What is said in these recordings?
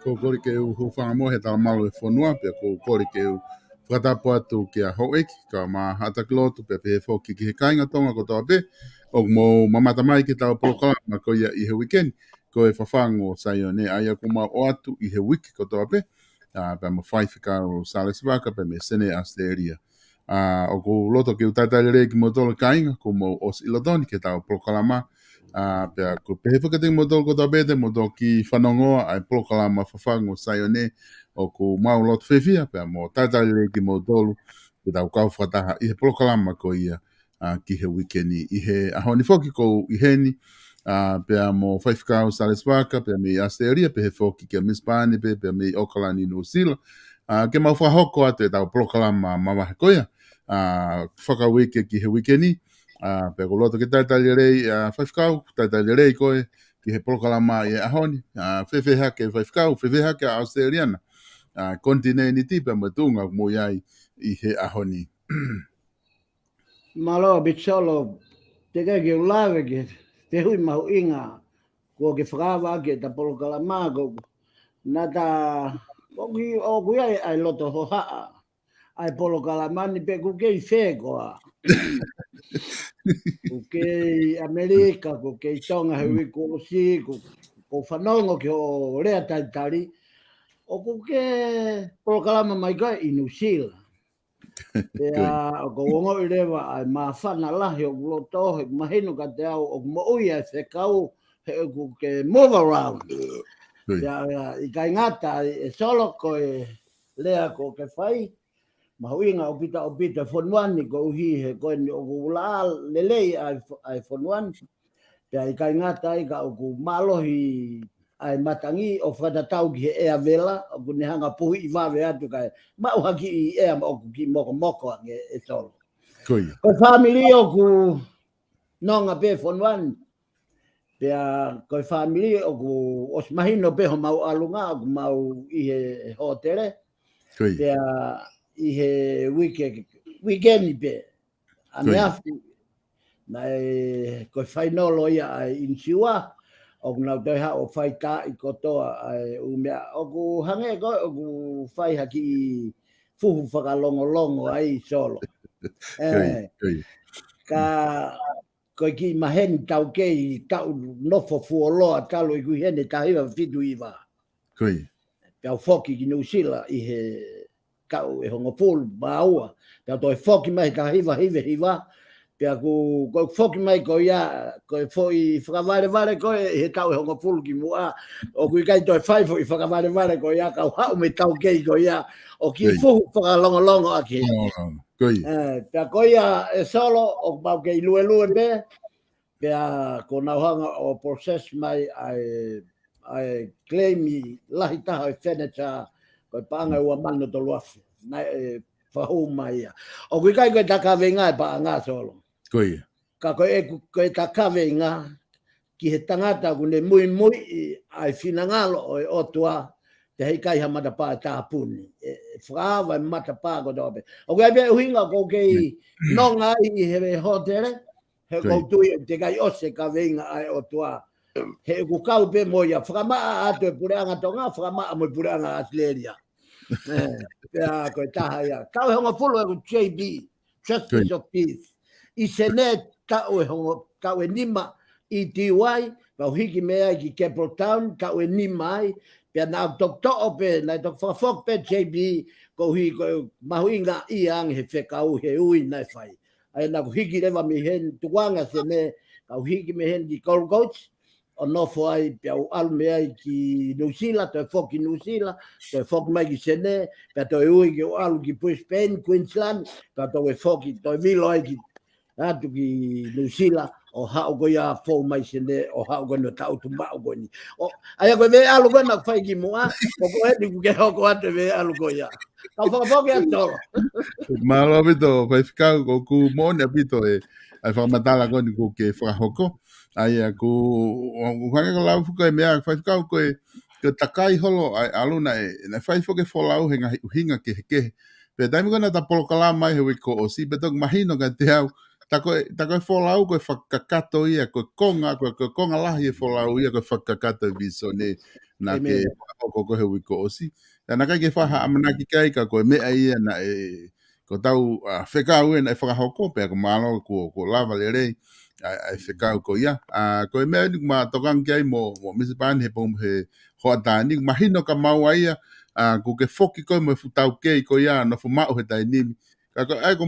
Ko kore ke u whawhamo he tala malo e whanua, pia ko kore ke u whatapo atu ki a hoek, ka ma hata kilotu, pia pe he whoki ki he kainga tonga ko toa pe, o mo mamata mai ki tau POLOKALAMA ko ia i he weekend, ko e whawhango SAIONE, aia ko ma o atu i he wiki ko toa pe, pia ma whaiwhika o SALESI VAKA, pia me sene asteria. O ko loto ki u taitai ki mo tolo kainga, ko mo os ilotoni ki tau POLOKALAMA, pia ko pehe whakating mo tolo ko toa pete, mo tolo ki whanongoa ai POLOKALAMA whawhango SAIONE, o ko mau loto whewhia, pia mo taitai ki mo tolo, ki tau kau whataha i he POLOKALAMA ko ia ki he weekendi. I he ahoni whoki ko i heni, pia mo whaiwhikau SALESI VAKA, pia me asteria, pe he whoki ki a Mispani, pia me Okalani no Sila, ke mau whahoko atu e tau POLOKALAMA mawahe koia, whakaweke ki he weekendi, pe ko loto ki taitali rei whaiwhikau, taitali rei koe, ki he POLOKALAMA i ahoni, whewheha ke whaiwhikau, whewheha ke Australiana, kontine ni tipa matunga mo iai i he ahoni. Malo bitsolo, te ke ulawe ke, te hui mahu inga, ko ke whakawa ke ta POLOKALAMA ko, na ta, o kuia ai loto hohaa, ai POLOKALAMA ni pe kuke i whekoa. Kuke Amerika, kuke Tonga hui ko si, ko whanongo ki o rea taitari, o kuke POLOKALAMA mai kai i New Zealand. Pea o ko wongo i rewa ai mawhana lahi o kuloto, he mahino ka te au o mo uia se kau he o kuke move around. Pea i kai ngata e solo ko e lea ko ke whai, mahuinga o pita whanuani ko uhi he koe ni o kula lelei ai whanuani. Pea i kai ngata i ka o ku malohi ai matangi o whatatau ki he ea vela, o ku nehanga puhi i wawe atu kai, mau haki i ea o ku ki moko ange e solo. Ko family o ku nonga pe whanuani, pea ko family o ku os mahino pe ho mau alunga, o ku mau i he hotere, pea i he weekend pe, a meafi, na e ko whainolo ia ai insiwa, o nau te ha o whai tā i kotoa ai umea. O ku hange koe o ku whai haki i fuhu whakalongolongo ai solo. Ka koe ki maheni tau kei tau nofo fuoloa talo i kuhene tahiwa fitu iwa. Pau whoki ki New Zealand i he kau e hongo pulu maua. Pau toi whoki mai tahiwa hiwa. Pea ku foki mai ko ia ko foi whakaware ko he tau he honga pulu ki mua o kui kai toi whai foi whakaware ko ia ka hau me tau kei ko ia o ki fuhu whakalongo aki. Pea ko ia e solo o mau kei lue be pea ko nauhanga o process mai ai claim i lahi taha e wheneta ko paanga ua mano to luafi whahu mai ia. O kui kai ko takawenga e paanga solo. Ka ko e takawe ngā ki he tangata kune mui ai whinangalo o e otua te hei kai ha matapā e tāpuni. E whaawa e matapā ko tōpe. O kai bea uhinga ko kei nonga i he hotere, he koutui te kai ose ka weinga ai otua. He ku kau pe moia, whakamaa ato e pureanga tonga, whakamaa mo e pureanga Australia. Pea ko e taha ia. Kau honga pulu e ku JB, Justice of Peace. I sene tau e nima i tiwai, pau hiki mea ki Capital Town, tau e nima ai, pia nā tok to'o pe, nā tok whakafok pe JB, ko hui ko mahui ngā i ang he whekau he ui nai whai. Ai nā ko hiki rewa mi hen tuwanga sene, kau hiki me hen ki Gold Coast, o nofo ai pia u alu mea i ki New Zealand, to e whok ki New Zealand, to e whok mai ki sene, pia to e ui ki u alu ki Brisbane, Queensland, pia to e whok ki, to e vilo ai ki atu ki New Zealand o hao ko ia fo mai sene o hao ko no tau tu mau ko ni o ai ko ve alu ko na fai ki mua o ko e ni ke ho ko ate ve alu ko ia ka fo ke to malo bito fai ficar ko ku mone bito e ai fa matala ko ni ku ke fa hoko ai ku o ka ko lau ko me fai ficar ko ke takai holo ai alu na e fai fo ke fo lau hinga ke pe dai mi ko na ta polokalama he ko o si beto mahino ka te au ta koe wholau koe whakakato ia, koe konga lahi e wholau ia koe whakakato viso ne nā ke whakako koe hui ko osi. Nā kai ke whaha amanaki kai ka koe mea ia na e ko tau whekau e na e whakahoko, pēr ko mālo ko lava le rei ai whekau ko ia. Koe mea ni ma tokang kai mo misipani he pom he hoatani, mahino ka maua ia, ko ke whoki koe mo e futau kei ko ia na fumau he tai nimi. Ai ko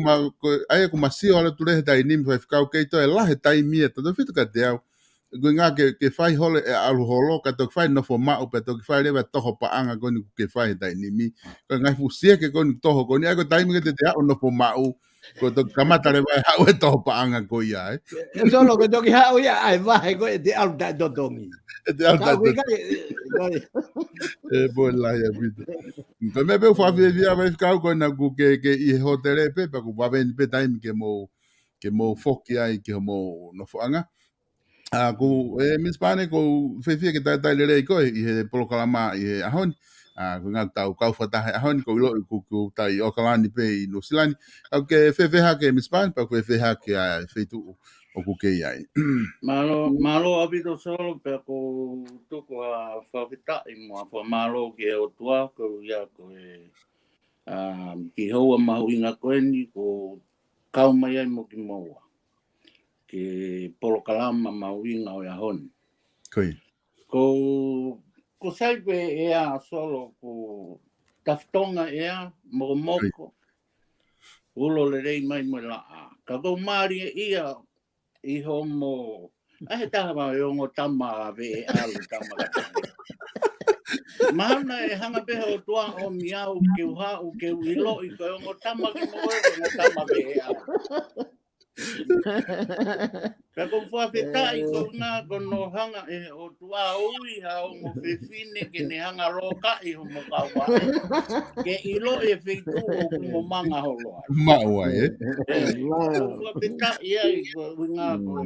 masio ala tule dai nim fa fikau ke to la he tai mia to fitu ka te au go nga ke fai hole e alu holo ka to fai no fo ma o pe to fai le to ho pa anga go ni ke fai dai nimi ko nga fu sia ke go ni to ho go ni ai ko tai mi ke te au no fo ma o ko to kamata le vai ha o to pa anga go ia e solo ko to ki ha o ia ai vai ko te au da do dongi te au da e bo la ya vitu ko me be fa via vai fikau ko na ku ke I hotere pe pa ku va ben pe time ke mo foki ai ke mo no foanga ku mispane ko fe ke ta le rei ko I he polokalama I he ahon ku nga tau kau fata ahon ko lo ku tai okalani pe I no silani ke fe ha ke mispane pa ku fe ha ke fe tu o ku ke ai malo abito solo pe ko tu ko fa vita I mo fa malo ke o tua ko ya ko ki hoa mahuinga koe ni ko kau mai ai mo ki maua. Ke polokalama mahuinga o iahoni. Ko saipe ea solo ko taftonga ea mo moko. Ulo le rei mai mo laa. Ka kou maari ia I homo. Ahe taha ma e ongo tama ve alu tama katani. Mana e hanga peha o tua o miau ke uha o ke uilo I koe o ngotama ki moe o ngotama peha. Ka kou whawheta I kou ngā kono hanga e o tua ui ha o mo whewhine ke ne hanga roka I ho mo kawa. Ke ilo e wheitu o kumo manga holo. Maua e? Whawheta ia I kou ngā koe.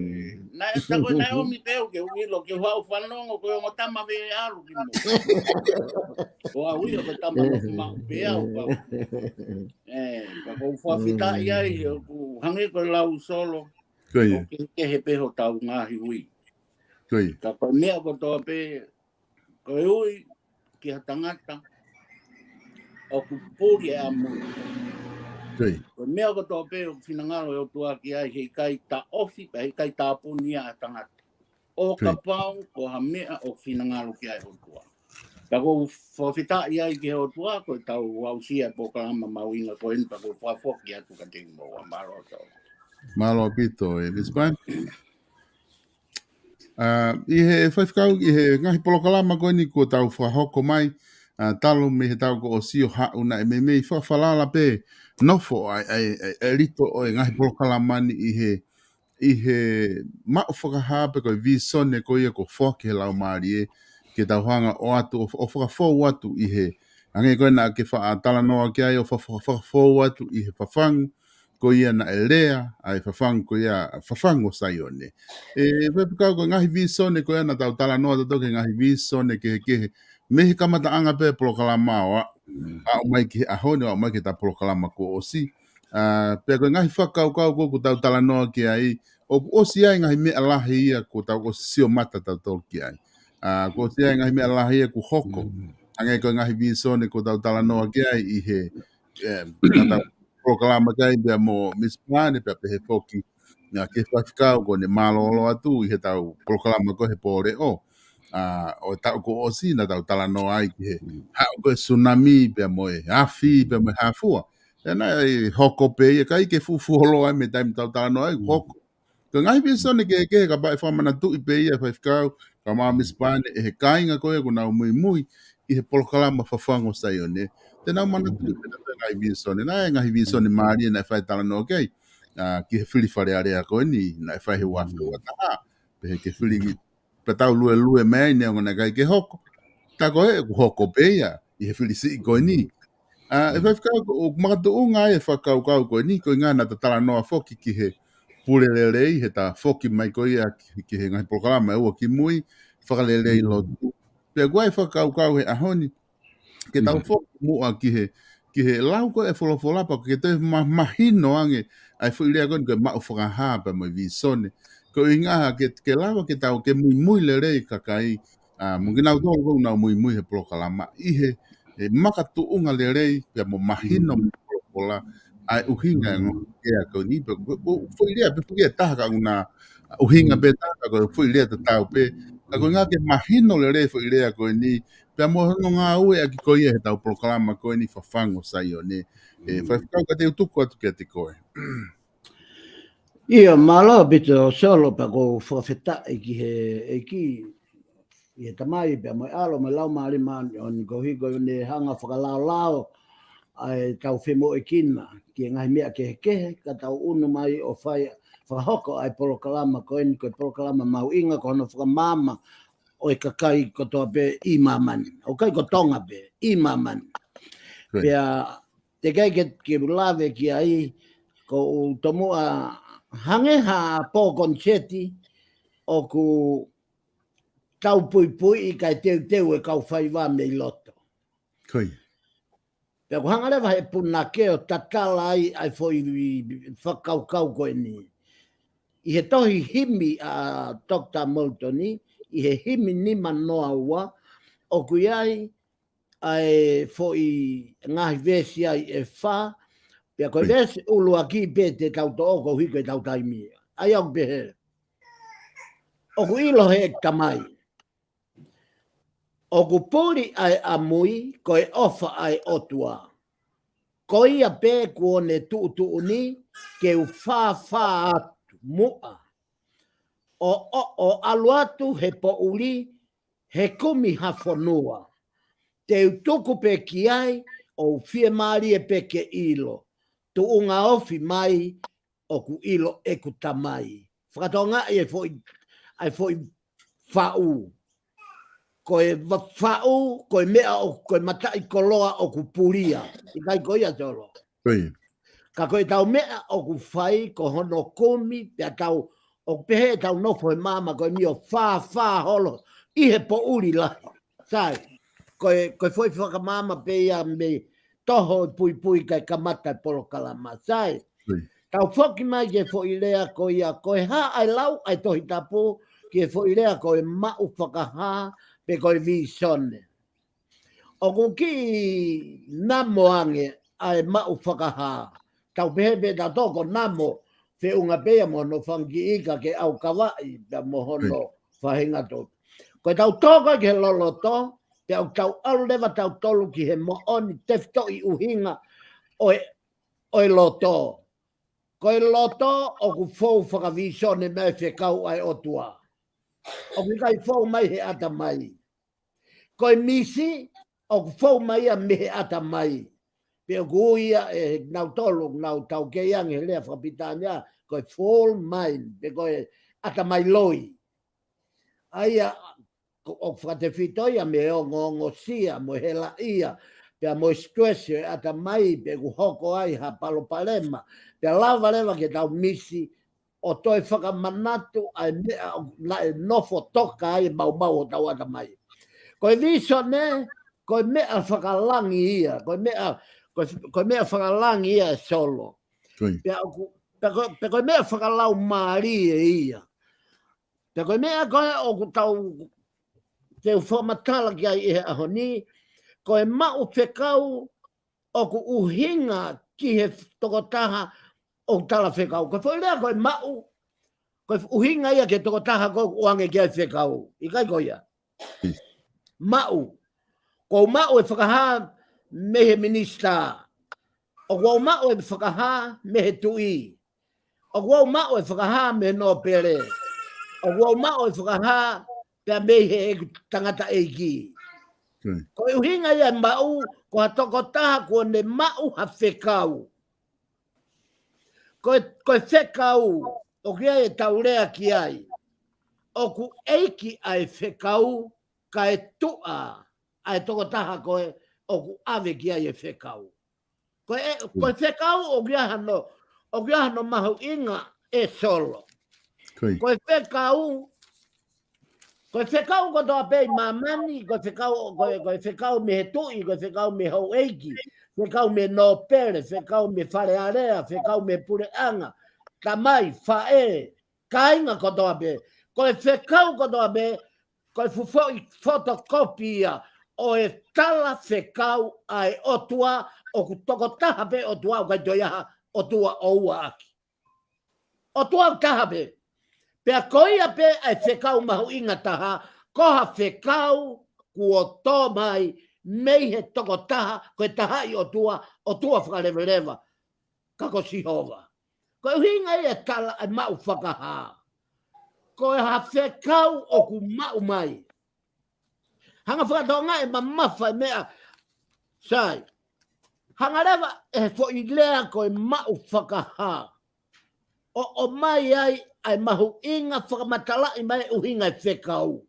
Nā e tako nai o mi peo ke uilo ke whau whanongo koe o ngotama peha alu ki moe. O a ui o ka tama no fuma pea o ka. Ka kou whawhita ia I o hangi koe lau solo. O ke he peho tau ngahi ui. Ka koe mea ko toa pe koe ui ki ha tangata o ku pūri e a mui. Koe mea ko toa pe o whinangaro e o tua ki ai hei kai ta ofi pa hei kai ta punia a tangata. O ka pau o ha mea o whinangaro ki ai o tua. Ka kou whawhita ia I ke o tua, koe tau wausia polokalama mauinga koe nita koe whawhoki atu ka tingo a maro tau. Malo pito e Bispan. I he whaifkau i he ngahi polokalama koe ni ko tau whahoko mai. Talo me he tau ko o sio hauna e me mei whawhalala pe nofo ai rito o e ngahi polokalama ni i he mao whakahape koe visone koe ia ko whoke he lau maari e ke tau hanga o atu o whakafou atu i he ange koe na ke whaatala noa ke ai o whakafou atu i he whafangu ko ia na e lea ai whafangu ko ia whafangu SAIONE e wepikau ko ngahi visone ko ia na tau tala noa tato ke ngahi visone ke mehi kamata anga pe polokalama o a o mai ki ahone o mai ki ta polokalama ko osi pe ko ngahi whakau ko tau tala noa ke ai o osi ai ngahi mea lahi ia ko tau o sio mata tau tau ki ai ko osi ai ngahi mea lahi ia ku hoko angai ko ngahi visone ko tau tala noa ke ai i he na tau polokalama kai bea mo mispane pe he foki na ke whakau ko ne malolo atu i he tau polokalama ko he pore o tau ko osi na tau tala noa ai ki he ko tsunami pe mo e afi pe mo hafua na hoko pe e kai ke fufu holo ai me taim tau tala noa ai hoko ko ngai visone ke ka ba fa mana tu i pe ia whakau ka ma mispane e he kainga ko e ko na mui i he polokalama whafango SAIONE tena mana tu i pena ngai visone na ngai visone mari na fai tala no okay ki he fili fare area ko ni na fai he wa ta pe ke fili pe tau lue mai ne ngona kai ke hoko ta ko e hoko pe ia i he fili si ko ni e fai ka o maka tu unga e whakau ko ni ko ngana ta tala no foki ki he pulelelei he ta foki mai ko ia ki he ngai polokalama e ua ki mui whakalelei lo tu pe guai whakau he ahoni ke tau foki mua ki he lau ko e wholawholapa ke te mahino ange ai whuirea kon ke mau whakaha pa mai visone ko ingaha ke lau ke tau ke mui lerei kakai munginau tō nau mui he polokalama i he makatu unga lerei pe mo mahino polokola ai uhinga ngea ko ni pe whuirea pe whuirea taha ka una uhinga pe taha ko whuirea te tau pe ko ngā ke mahino lerei whuirea ko ni pe mo no ngā ue a ki ko ia he tau polokalama ko ni whafango SAIONE whakau ka te utuku atu ke te koe Ia malo bito solo pa ko whakawheta i he tamai pe mo alo me lau maari man on ko higo ne hanga whakalao ai tau whemo kina ki ngai mea ke ka tau unu mai o whai whahoko ai polokalama ko ni ko polokalama mau inga ko no whakamama o e kakai ko toa pe i maman o kai ko tonga pe i maman pea te kai ke lave ki ai ko tomu a hange ha po koncheti o ku kau pui i kai teu e kau whaiwa me i loto. Koi. Pea ku hanga lewa he puna ke o tatala ai foi whakau koe ni. I he tohi himi a Dr. Moltoni, i he himi ni manoa ua, o kui ai foi ngahi vesi ai e wha, pea koe vesi ulu aki pe te tau to oko hiko e tau taimi. Ai au pehe. O ku ilo he tamai. O ku pori ai amui, koe ofa ai otua. Ko ia pe kuone tu ni, ke u wha atu mua. O aluatu he po uli, he kumi hawhanua. Te utuku pe ki ai, o fie maari e pe ke ilo. Tu unga ofi mai, o ku ilo e ku tamai. Whakatonga ai foi whau. Koe whau, koe mea o koe matai koloa o ku puria. I kai koia tolo. Ka koe tau mea o ku whai, ko hono kumi, pia tau, o pehe tau nofo he mama, koe mi o wha holo, i he po uri lahi. Sai, koe foi whakamama pe ia me toho pui kai kamata polokalama. Sai, tau whoki mai ke fo i lea koe ha ai lau ai tohi tapu, ke fo i lea koe mau whakaha, pe koe visone. O ku ki namo ange ai mau whakaha. Tau pehe tau toko namo, fe unga pea mono whangi ika ke au kawai, pe mohono whahinga tō. Koe tau toko ke loloto, te au tau aulewa tau tolu ki he mooni tefto i uhinga oi loto. Koe loto o ku fou whakavisione me whekau ai otua. O ku kai fou mai he ata mai. Koe misi o ku fou mai a me he ata mai. Pe o ku ia e nau tolu, nau tau keiang he lea whakapitania, koe full mind, pe koe ata mai loi. Aia o whakatewhitoia me o ngongo sia, mo hela ia, pe a mo stress ata mai, pe ku hoko ai ha palo palema, pe lava lewa ke tau misi, o toi whakamanatu ai nofo toka ai mau o tau ata mai. Koe viso ne, koe mea whakalangi ia, koe mea whakalangi ia solo. Pe koe mea whakalau maari ia. Pe koe mea koe o ku tau te whamatala ki ai e ahoni, koe mau whekau o ku uhinga ki he tokotaha o tala whekau. Koe whailea koe mau, koe uhinga ia ke tokotaha ko uange ki ai whekau. Ikai koe ia. Mau. Ko mau e whakaha me he minista. O kua mau e whakaha me he tui. O kua mau e whakaha me no pere. O kua mau e whakaha pia me he tangata eiki. Ko e uhinga ia mau, ko ha tokotaha ko ne mau ha whekau. Ko e whekau, o kia e taurea ki ai. O ku eiki ai whekau, ka e tua ai tokotaha koe o ku ave ki ai e whekau. Ko e whekau o kia hano mahu inga e solo. Ko e whekau ko toa pei mamani, ko e whekau me he tui, ko e whekau me hau eiki, whekau me no pere, whekau me whare area, whekau me pure anga, tamai, whae, kainga ko toa pei. Ko e whekau ko toa pei, ko e fufoi fotokopia o e tala whekau ai otua o ku toko taha pe otua o kai toiaha otua o ua aki. Otua o taha pe. Pea koia pe ai whekau mahu inga taha, koha whekau kua tō mai mei he toko taha, koe taha i otua whakarewelewa, kako sihova. Koe uhinga i e tala ai mau whakaha. Koe ha whekau o ku mau mai. Hanga whakatonga e mamawha e mea, sai, hanga rewa e fo i lea koe mau whakaha. O mai ai mahu inga whakamatala i mai uhinga e whekau.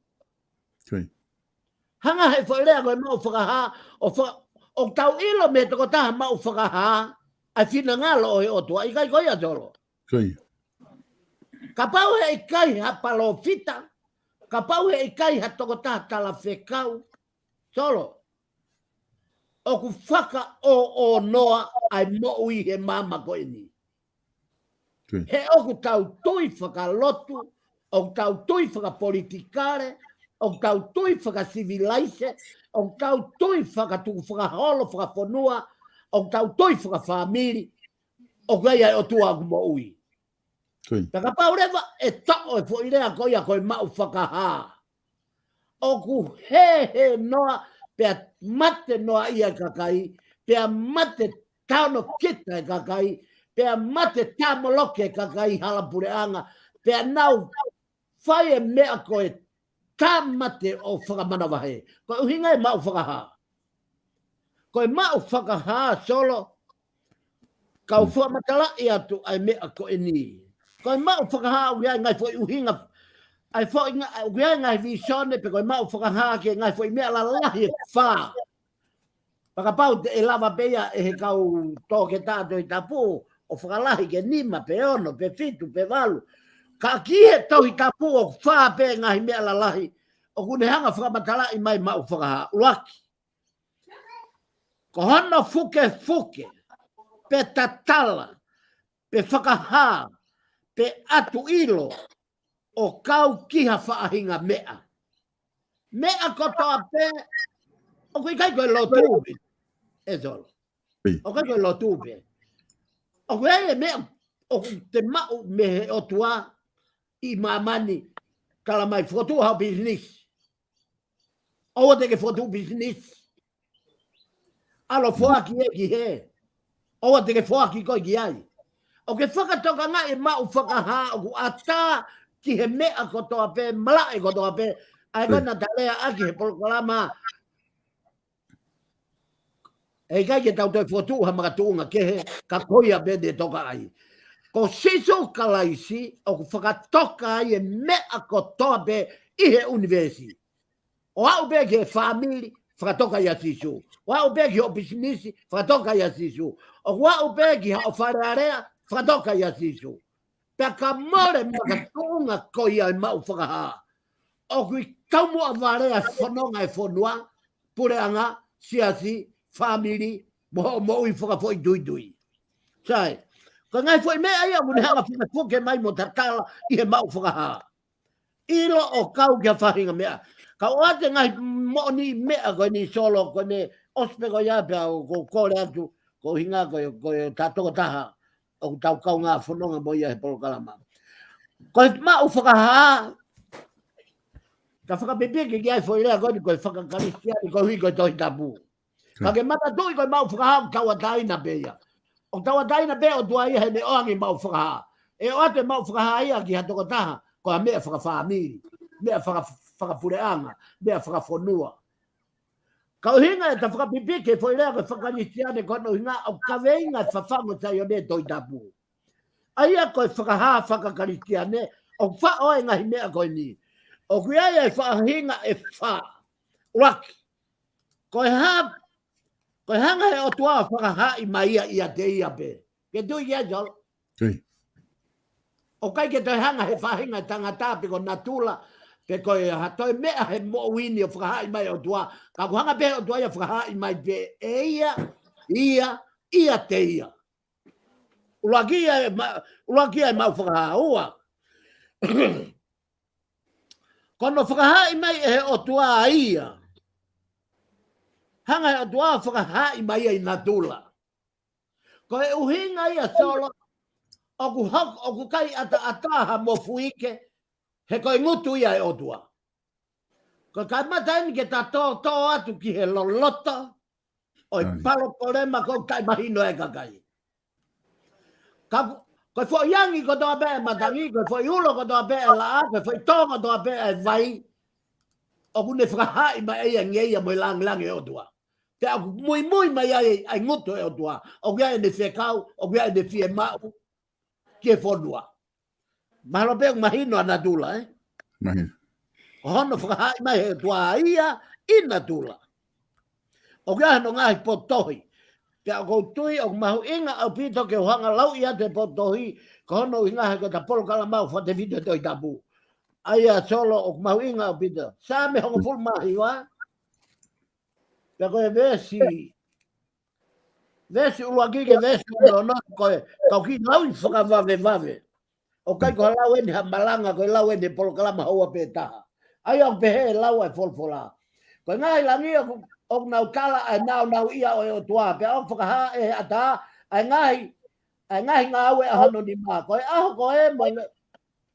Hanga he fo i lea koe mau whakaha, o tau ilo me toko taha mau whakaha, ai whina ngalo o he otua, i kai koia tolo. Ka pau he i kai ha palo fita, ka pau he i kai ha toko taha tala whekau, tolo. O ku whaka o noa ai mo ui he mama koe ni. He oku tau tui whakalotu, o tau tui whakapolitikare, o tau tui whakasivilaise, o tau tui whakatuku whakaholo, whakaponua, o tau tui whakawhamiri, o kai ai o tua ku mo ui. Taka paurewa e tao e fo irea koia koe mau whakaha. O ku he noa, pea mate noa ia kakai, pea mate tano kita e kakai, pea mate tamoloke kakai halapure anga, pea nau whai e mea koe tamate o whakamana wahe. Koe uhinga e mau whakaha. Koe mau whakaha solo, kau whamatala i atu ai mea koe ni. Koe mau whakaha uia ngai fo uhinga, ai fo uia ngai visone, pe koe mau whakaha ke ngai fo i mea la lahi e wha. Pakapau te e lava pea e he kau tōke tātou i tapu, o whakalahi ke nima, pe ono, pe fitu, pe walu. Ka ki he tau i tapu o whaa pe ngahi mea la lahi, o kune hanga whakamatala i mai mau whakaha, uaki. Ko hono fuke, pe tatala, pe whakaha, pe atu ilo, o kau kiha whaahinga mea. Mea kotoa pe, o kui kai koe lo tūpe, e tolo. O kai koe lo tūpe. O kui ai e mea, o te mau me he o tua i mamani kala mai whotu hau business. O te ke whotu business. Alo whoaki e ki he. O te ke whoaki koe ki ai. O ke whakatoka ngā e mau whakaha o ku ata ki he mea kotoa pe, malae kotoa pe, ai kona talea aki he polokalama. E kai ke tau toi whotu ha makatuunga ke he ka koia pe de toka ai. Ko siso kalaisi o ku whakatoka ai e mea kotoa pe i he universi. O au pe ke family whakatoka ia siso. O au pe ke o bisinisi whakatoka ia siso. O au pe ke o wharearea whakatoka ia siso. Pea ka more makatuunga koia i mau whakaha. O kui taumu a warea whanonga e whanua, pureanga, siasi, family, mo i whakafoi dui. Sai, ka ngai fwoi mea ia mune hanga whakafuke mai mo tatala i he mau whakaha. Ilo o kau kia whahinga mea. Ka oate ngai mo ni mea koe ni solo, koe ne ospe koe iapea o ko kore atu, ko hinga koe tātoka taha, o tau kau ngā whanonga mo ia he polokalama. Koe mau whakaha, ka whakapipiki ki ai fwoi lea koe ni koe whakakarisiani koe hui koe tohi tapu. Ka ke mata tui koe mau whakaha o taua taina peia. O taua taina pea o tua ia he ne oangi mau whakaha. E o ate mau whakaha ia ki hatoko taha, koe a mea whakawhamiri, mea whakapureanga, mea whakafonua. Ka uhinga e ta whakapipiki fwoi lea koe whakarisiani koe no hinga o kaweinga FAFANGU SAIONE tohi tapu. Aia koe whakaha whakakarisiani, o whaoe ngahi mea koe ni. O kui ai whaahinga e wha, waki. Koe hanga he o tua whakaha i maia i a te ia pe. Ke tui ia jol. O kai ke toi hanga he whahinga tangata pe ko natula, pe koe hatoi mea he mo wini o whakaha i mai o tua. Ka kuhanga pe o tua ia whakaha i mai pe e ia te ia. Ulakia e mau whakaha ua. Kono whakahai mai e o tua ia. Hanga e o tua whakahai mai e natula. Ko e uhinga ia solo, o ku kai ataha mo fuike, he koe ngutu ia e o tua. Ko kai mataini ke ta tō atu ki he lolota, o i palo korema ko kai mahino e kakai. Koe fo yangi ko toa pe matangi, koe fo iulo ko toa pe laa, koe fo tonga toa pe vai, o kune whakahai mai eia ngeia mo lang e o tua. Te aku mui mai ai nguto e o tua, o kia e ne whekau, o kia e ne fie mau, ki e whonua. Mahalo pe mahino ana tula, Mahino. O hono whakahai mai e o tua ia, ina tula. O kia hano ngahi potohi. Te ako tui o mahu inga au pito ke uhanga lau ia te potohi, ko hono inga he ko ta Polokalama au whate video toi tapu. Aia solo o mahu inga au pito. Sa me hongo full mahi wa. Pe koe vesi uruaki ke vesi uno koe kau ki lau i whakavave. O kai ko lau eni ha malanga koe lau eni Polokalama haua pe taha. Aia o pehe lau e folfola. Koe ngai langi o nau kala ai nau ia o tua pe o whakaha e ata ai ngahi ngā aue a hano ni mā koe aho koe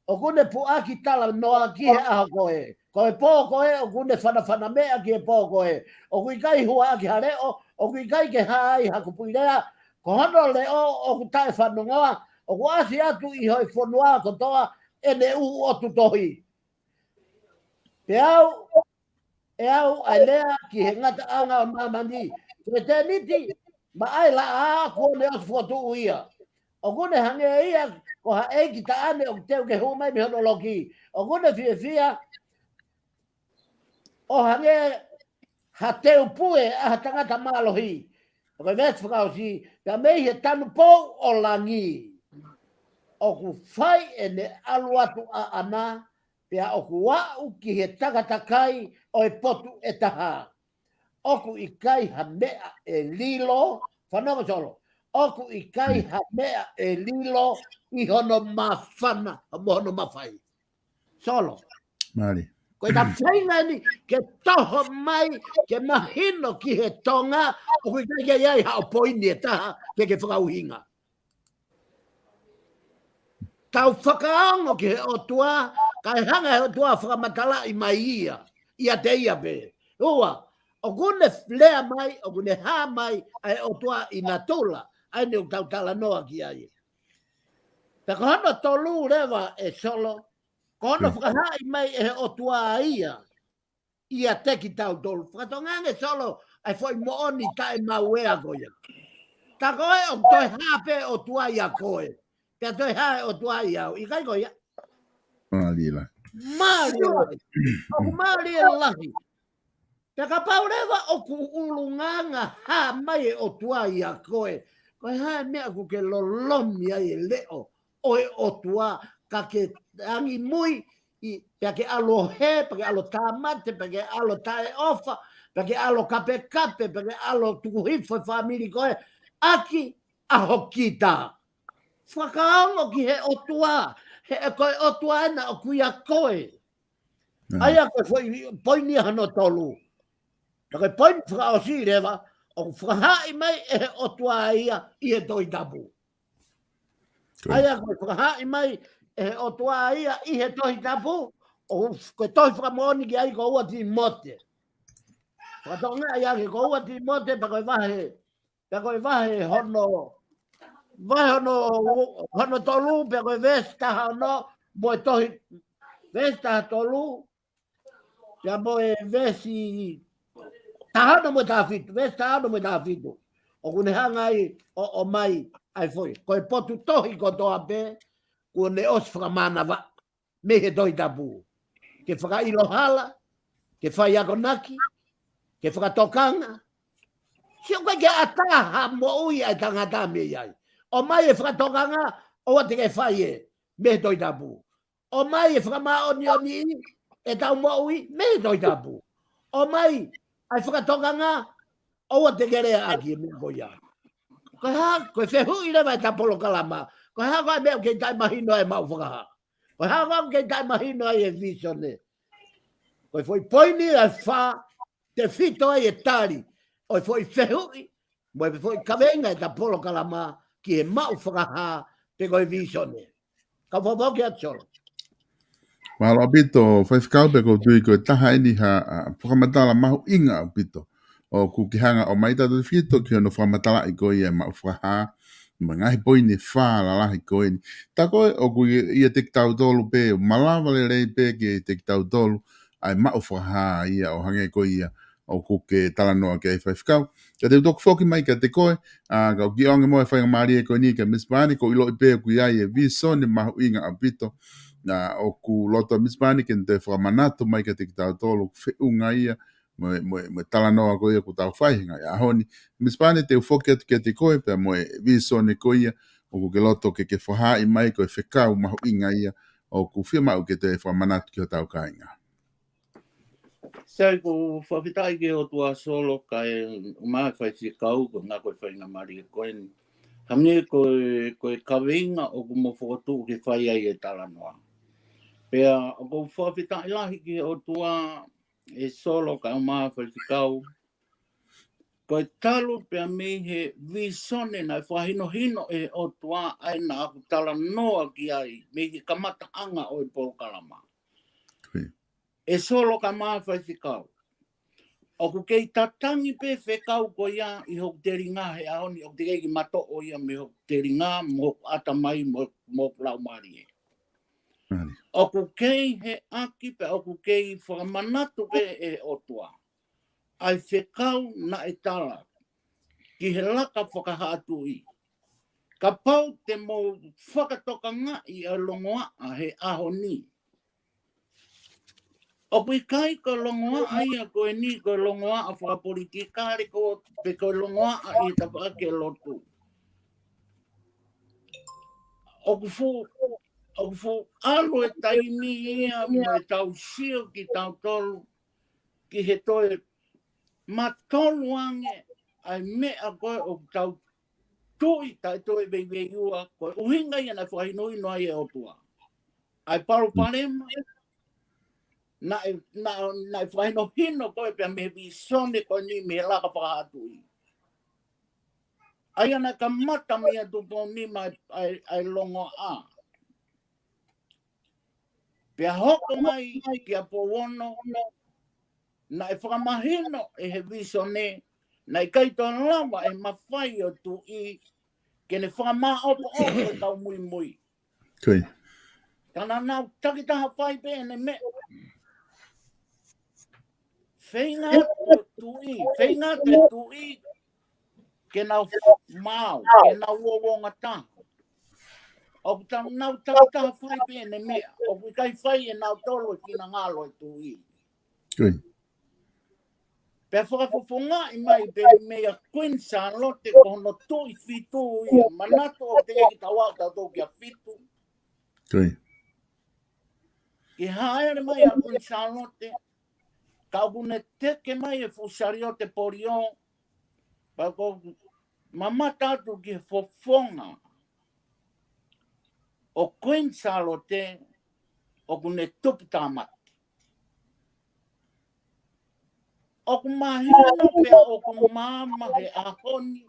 o kune puaki tala noa ki he aho koe pō koe o kune whana mea ki he pō koe o kui kai hua aki hare o kui kai ke hai hakupuirea ko hano leo o kutai whanongoa o kuasi atu i hoi whanua kotoa e ne o tutohi pe au e au ai lea ki he ngata anga o mamandi. Ke te niti, ma ai la a kone o sfotu uia. O kone hange ia, ko ha e ki ta ane o teo ke humai mi hono loki. O kone fia, o hange ha teo pue a ha tangata malohi. O ke ves whakao si, ka mei he tanu pou o langi. O ku whai e ne aluatu a ana, pea o ku wau ki he takatakai o e potu e taha. Oku i kai ha mea e lilo, whanonga solo. Oku i kai ha mea e lilo i hono mawhana, mo hono mawhai. Solo. Mari. Koe ta whainga ni ke toho mai, ke mahino ki he tonga, oku i kai kai ai hao poini e taha, ke whakauhinga. Tau whakaongo ki he otua, kai hanga he otua whakamatala i mai ia te ia pe. Ua, o kune lea mai, o kune hā mai, ai otua i natula, ai ne o tau tala noa ki ai. Pe kono tolu lewa e solo. Kono whakahai mai e o tua ia. Ia teki tau tolu. Whakatongange solo ai foi mooni tae mauea goia. Ta koe o toi hape o tua ia koe. Pea toi hae o tua ia. I kai goia. Malila. Maari e lahi. O maari e lahi. Pea ka paurewa o ku ulunganga ha mai o tua ia koe. Koe hae mea ku ke lolomi ai e leo. Oe o tua ka ke angi mui. Pea ke alo he, pea ke alo tamate, pea ke alo tae ofa, pea ke alo kape kape, pea ke alo tukuhifo e whamiri koe. Aki aho kita. Whakaongo ki he otua. He koe otua ena o kuia koe. Aia koe foi poini hano tolu. Ta koe poini whakaosi rewa, o whakahai mai e he otua ia i he toi tapu. Aia koe whakahai mai e he otua ia i he toi tapu, o koe toi whakamoni ki ai ko ua ti mote. Whakatonga ia ki ko ua ti mote, pa koe vahe hono tolu, pe koe vesta hono, moe tohi vesta tolu, pe moe vesi tahano moe tafitu, vesta tahano moe tafitu. O kune hangai o mai ai foi. Koe potu tohi ko toa pe, kune os whakamana wa, me he toi tapu. Ke whaka ilohala, ke whaiakonaki, ke whakatokanga, sio koe ke ataha mo ui ai tangata me iai. O mai e whakatokanga, o ate ke whai e, me toi tapu. O mai e whakama oni e tau mo ui, me toi tapu. O mai ai whakatokanga, o ate ke rea aki e me koia. Koe ha, koe whehu i rewa e ta polokalama. Koe ha koe mea kei tai mahino e mau whakaha. Koe ha koe kei tai mahino e visione. Koe foi poini e wha, te fito ai e tari. Oi foi whehui, moi foi kawenga e ta polokalama ki e mau whakaha te koe visione. Ka whawoki atolo. Malo apito, fai whakau pe ko tui ko taha ini ha whakamatala mahu inga apito. O kukihanga o maita tu fito ki ono whakamatala i koe ia mau whakaha. Mangahi poini wha la lahi koe ni. Ta koe o ku ia te tau tolu pe, malawa le rei pe ki te tau tolu. Ai mau whakaha ia o hange koe ia. O kuke tala noa ke whai whakau. Ka te utoku whoki mai ka te koe. Ka o ki onge moe whai ngamaari e koe ni ka mispani. Ko ilo i pe ku iai e viso ni mahu inga apito. Na o ku loto mispani ke te whakamanato mai ka te tau tolu whiunga ia. Mo tala noa ko ia ku tau whaihinga. Ia honi, mispani te ufoki atu ke te koe, pia mo viso ni ko ia. O ku ke loto ke whahai mai ko e whekau mahu inga ia. O ku whia mau ke te whakamanato ki o tau kainga. Sai ko whawhitai ke o tua solo kai umai whai si kau ko ngā koe whai ngā mari e koe ni. Hamne koe kawinga o ku mo whakatu ke whai ai e tala noa. Pea o ko whawhitai lahi ke o tua e solo kai umai whai si kau. Koe talo pea me he visone na whahino hino e o tua ai na aku tala noa ki ai. Me he kamata anga o e polokalama. E solo ka maa whai kau. O ku kei tatangi pe whekau ko ia i hok te ringa he aoni, o te kei ki mato o ia me hok te ringa, mo ata mai, mo lau mari e. O ku kei he aki pe, o ku kei whakamanatu pe e otua. Ai whekau na e tala, ki he laka whakahaatu i. Ka pau te mo whakatoka ngā i a longoa a he aho ni. O pui kai ko longoa ai a koe ni ko longoa a whakapolitikare ko pe ko longoa a i ta whake lotu. O ku fu alo e taimi ia mo e tau sio ki tau tolu ki he toe matolu ange ai mea koe o tau tui tai toe vei ua koe uhinga ia na whahinoi noa e otua. Ai paro parema na whaino hino koe pia me visone koe ni me laka whakahatu i. Ai ana ka mata mea tupo ni mai ai longo a. Pia hoko mai ki a powono na e whakamahino e he visone na i kaito lawa e mawhai o tu i ke ne whakama opo e tau mui mui. Kui. Tana nau takitaha whai pēne me. Whainga te tui, ke nau mau, ke nau wawonga tā. O ku nau takitaha whai pēne me, o ku kai whai e nau tolo ki na ngalo e tui. Kui. Pea whakafufunga i mai pēne mea Queensa lote ko no tui fitu ia. Manato o te eki tawau tau kia fitu. Kui. Ki haere mai a Queensa lote, ka une teke mai e fusari o te porio, pa ko mamata atu ki fofonga o Queensa lote o kune tupu tamati. O ku mahina pea o ku mama he ahoni,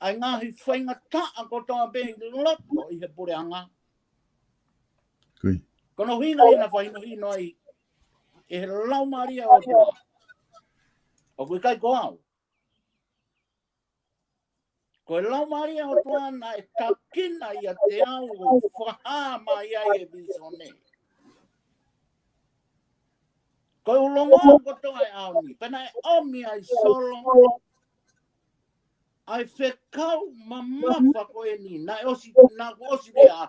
ai ngahi whainga taa kotoa behi loto i he pureanga. Kui. Kono hina whaino hino ai, e he lau maria o tua. O kui kai ko au. Ko e lau maria o tua na e takina ia te au o whahama ia e visone. Ko e ulongo ko toa e au ni, pena e omi ai solo, ai whekau mamafa ko e ni, na osi le a.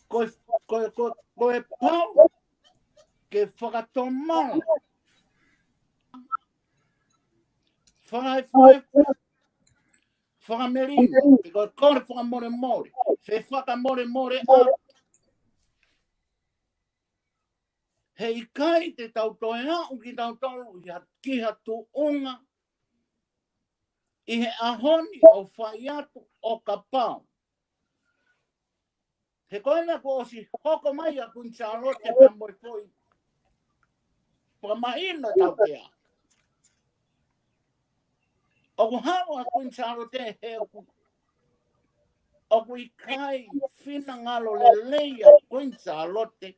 Ko e pau ke whakatomala. Whakamerino, because kore whakamore more, whakamore more a. Hei kai te tautoea o ki tautolu ki hatu unga i he ahoni o whai atu o ka pau. He koina ko osi hoko mai a Queensa lote pia moi poi. Pua mahina tautea. O ku hao a Queensa lote he o ku i kai whina ngalo le lei a Queensa lote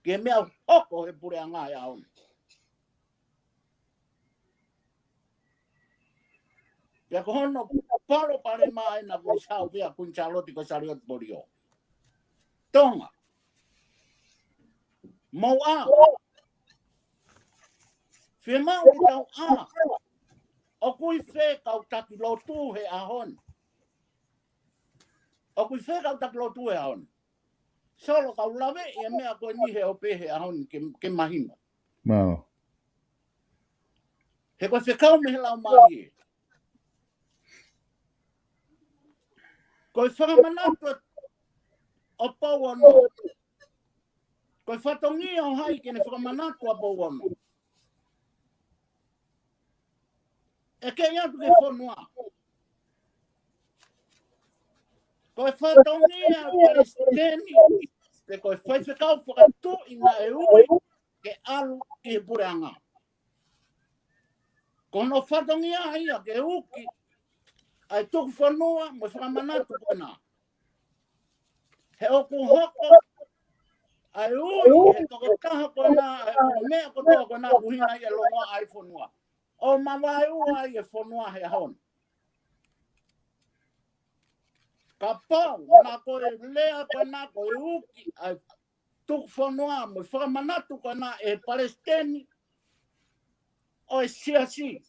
ke mea hoko he pure anga e aoni. Pia ko hono paro pare mai na ku sao vea Queensa lote ko sari ot porio. Tonga. Mau a. Whimau ki tau a. O kui whē kau taki lotu he ahon. O kui whē kau taki lotu he ahon. Solo kau lawe e mea koe ni he ope he ahon ke mahima. Mao. He koe whekau me he lau maari e. Koe whakamanatu o pau ono. Koe whatongi o hai kene whakamanatu a pau ono. E kei atu ke whanua. Koe whatongi a Palestini. Te koe whaifekau whakatu i na e ui ke alu ki he pureanga. Kono whatongi a ia ke uki ai tuku whanua mo whakamanatu kona. He oku hoko ai ui he toko taha kona, o mea kotoa kona kuhina i e longoa ai whanua. O mawai ua i e whanua he hon. Ka pau, nā koe lea kona koe uki ai tuku whanua mo whakamanatu kona e Palestini o e siasi.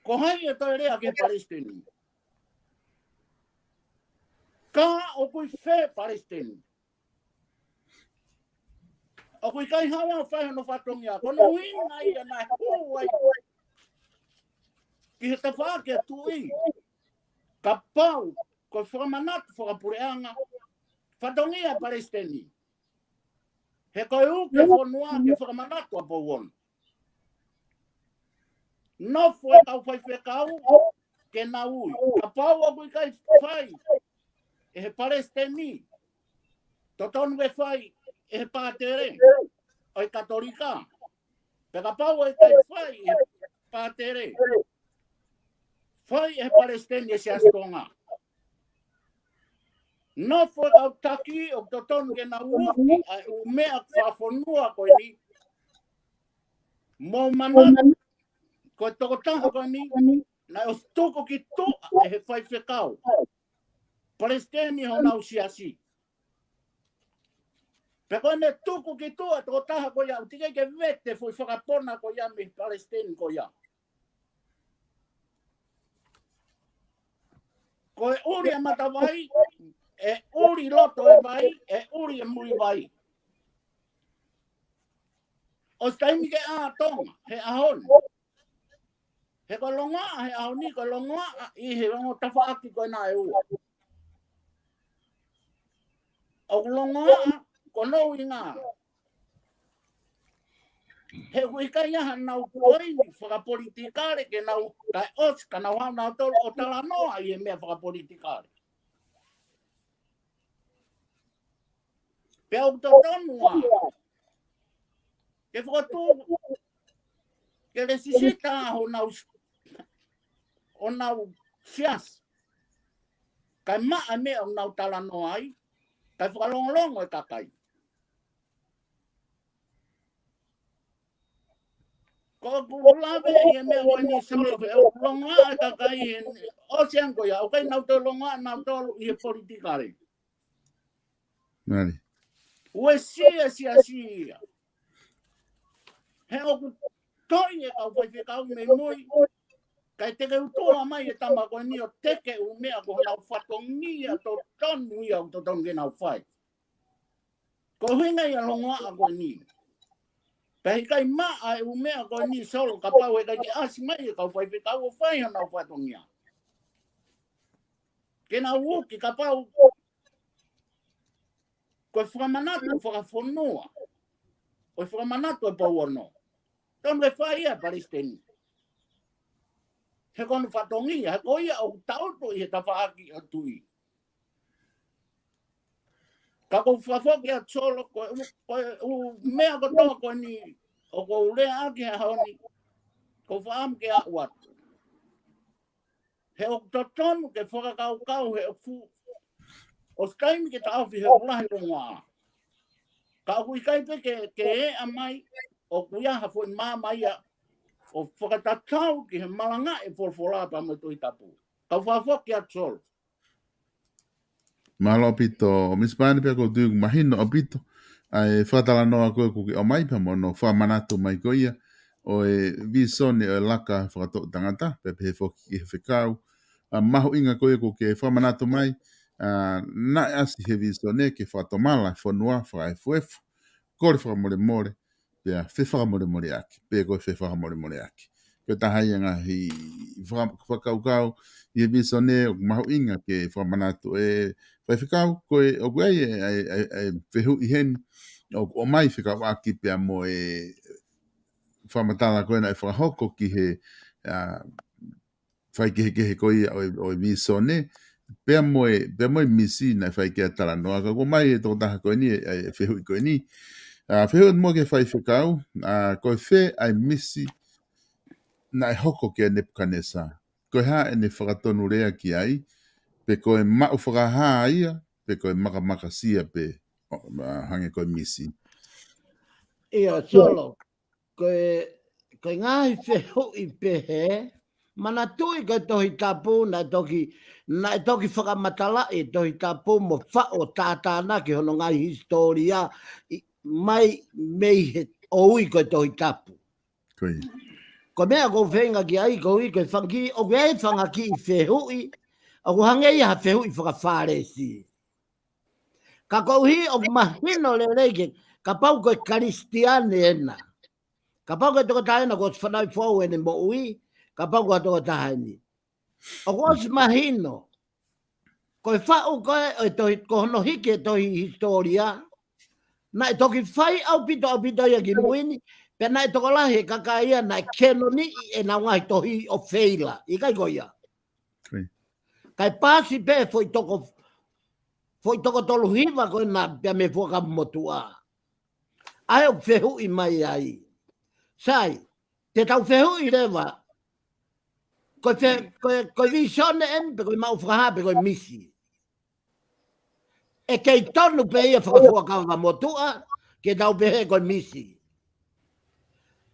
Ko hai e toi rea ke Palestini. Ka o kui whē Palestini. O kui kai hawa o whai no whatongi a. Kono hinga i a nai huai. Ki he tawha ke tui. Ka pau, ko whakamanatu whakapureanga. Whatongi a Palestini. He koe uke whanua ke whakamanatu a pauon. No fue kau whai whekau ke na ui. Ka pau o kui kai whai. E he Palestini. Totonu e whai e he pātere. O i katolika. Peka pau e kai whai e pātere. Whai e Palestini e se astonga. No fue kau taki o totonu ke na uoki a umea whawhanua koe ni. Mo manat koe tokotaha koe ni. Na o toko ki toa e he whai whekau. Palestini ho nau siasi. Pe koe ne tuku ki toa tō taha ko ia, utika ke vete fui whakapona ko ia mi Palestini ko ia. Ko e uri e mata vai, e uri loto e vai, e uri e mui vai. O staimi ke a tonga, he ahon. He ko longa, he ahoni ko longa, I he wango tawhaaki ko na e ua. O longa, ko nou I ngā. He huika iaha nau koini whakapolitikare ke nau kai os ka nau hau nau tolu o tala noa I e mea whakapolitikare. Pea o totonua, ke whakatū, ke le sisita o nau sias. Kai maa mea o nau tala noa ai, kai whakalongolongo e kakai. Ko kulave I mea koe ni solo fe o longa e kakai o sian ko ia, o kai nau tō longa nau tō I e politikare. Mari. Ue sia. He o toi e kau whai kau me mui. Kai teke utoa mai e tama koe ni o teke u mea ko nau whatongia tō tonu ia o tō tonu ke nau whai. Ko hinga I a longa a koe ni. Pehi kai maa e u mea koe ni solo ka pau e kai ki asi mai e kau whai kau o whai o nau whatongia. Ke nau uki ka pau koe whakamanato whakawhonua. Koe whakamanato e pau ono. Tonu e whai a Palestini. He konu whatongia, he koia o tauto I he tawhaaki o tui. Ka kou whawhoki a tsolo, koe mea kotoa koe ni, o kou lea aki he haoni, kou whaam ke a uatu. He o totonu ke whakakau he o fu. O skaimi ke tauwhi he ulahi rongoa. Ka hui kaipe ke e a mai, o kuiaha fo I māmai a, o whakatatau ki he malanga e forforapa mo tui tapu. Ka whawhoki a tsolo. Malo opito, mispani pia ko tuiku mahino opito. Ai whatala noa koe kuki o mai pa mono whamanatu mai ko ia. O e visone o laka whakato tangata, pepe he whoki he whekau. Maho inga koe kuki e whamanatu mai. Na asi he visone ke whatomala, whanua, whaefuefu. Kore whakamore. Pea whakamore aki. Pea koe whakamore aki. Ko tahai ngā hi whakaukau I visone o maho inga ke whamanatu e whaiwhikau koe o koe e whehu I heni o mai whikau aki pia mo e whamatala koe na e whakahoko ki he whaikehe koe o e visone pia mo e misi na whaikea tala noa ka ko mai e tō taha koe ni e whehu I koe ni whehu mo ke whaiwhikau koe whe ai misi na e hoko ke Nebuchadnezzar. Koe ha e ne whakatonu rea ki ai, pe koe mau whakaha ia, pe koe maka sia pe hange koe misi. Ia, solo, koe ngahi whehu I pehe, mana tui koe tohi tapu na toki whakamatala e tohi tapu mo whao tātāna ki hono ngai historia mai mei he oui koe tohi tapu. Koe. Ko mea ko whenga ki ai ko I koe whangi, o koe e whanga ki I whehui, o ko hangei ha whehui whakawharesi. Ka kouhi o mahino le leike, ka pau koe karistiane ena. Ka pau koe toko taena ko whanau whau ene mo ui, ka pau koe toko taeni. O ko os mahino, koe whau koe o tohi kohono hike tohi historia, na e toki whai au pito ia ki muini, pe na e toko lahi kakaia na e kenoni e na ngai tohi o feila. I kai koia. Kai pasi pe foi toko tolu hiva koe na pia me fuaka motua. Ai o whehu I mai ai. Sai, te tau whehu I rewa, koe visone en, pe koe mau whakaha, pe koe misi. E kei tonu pe ia whakafuaka motua, ke tau pehe koe misi.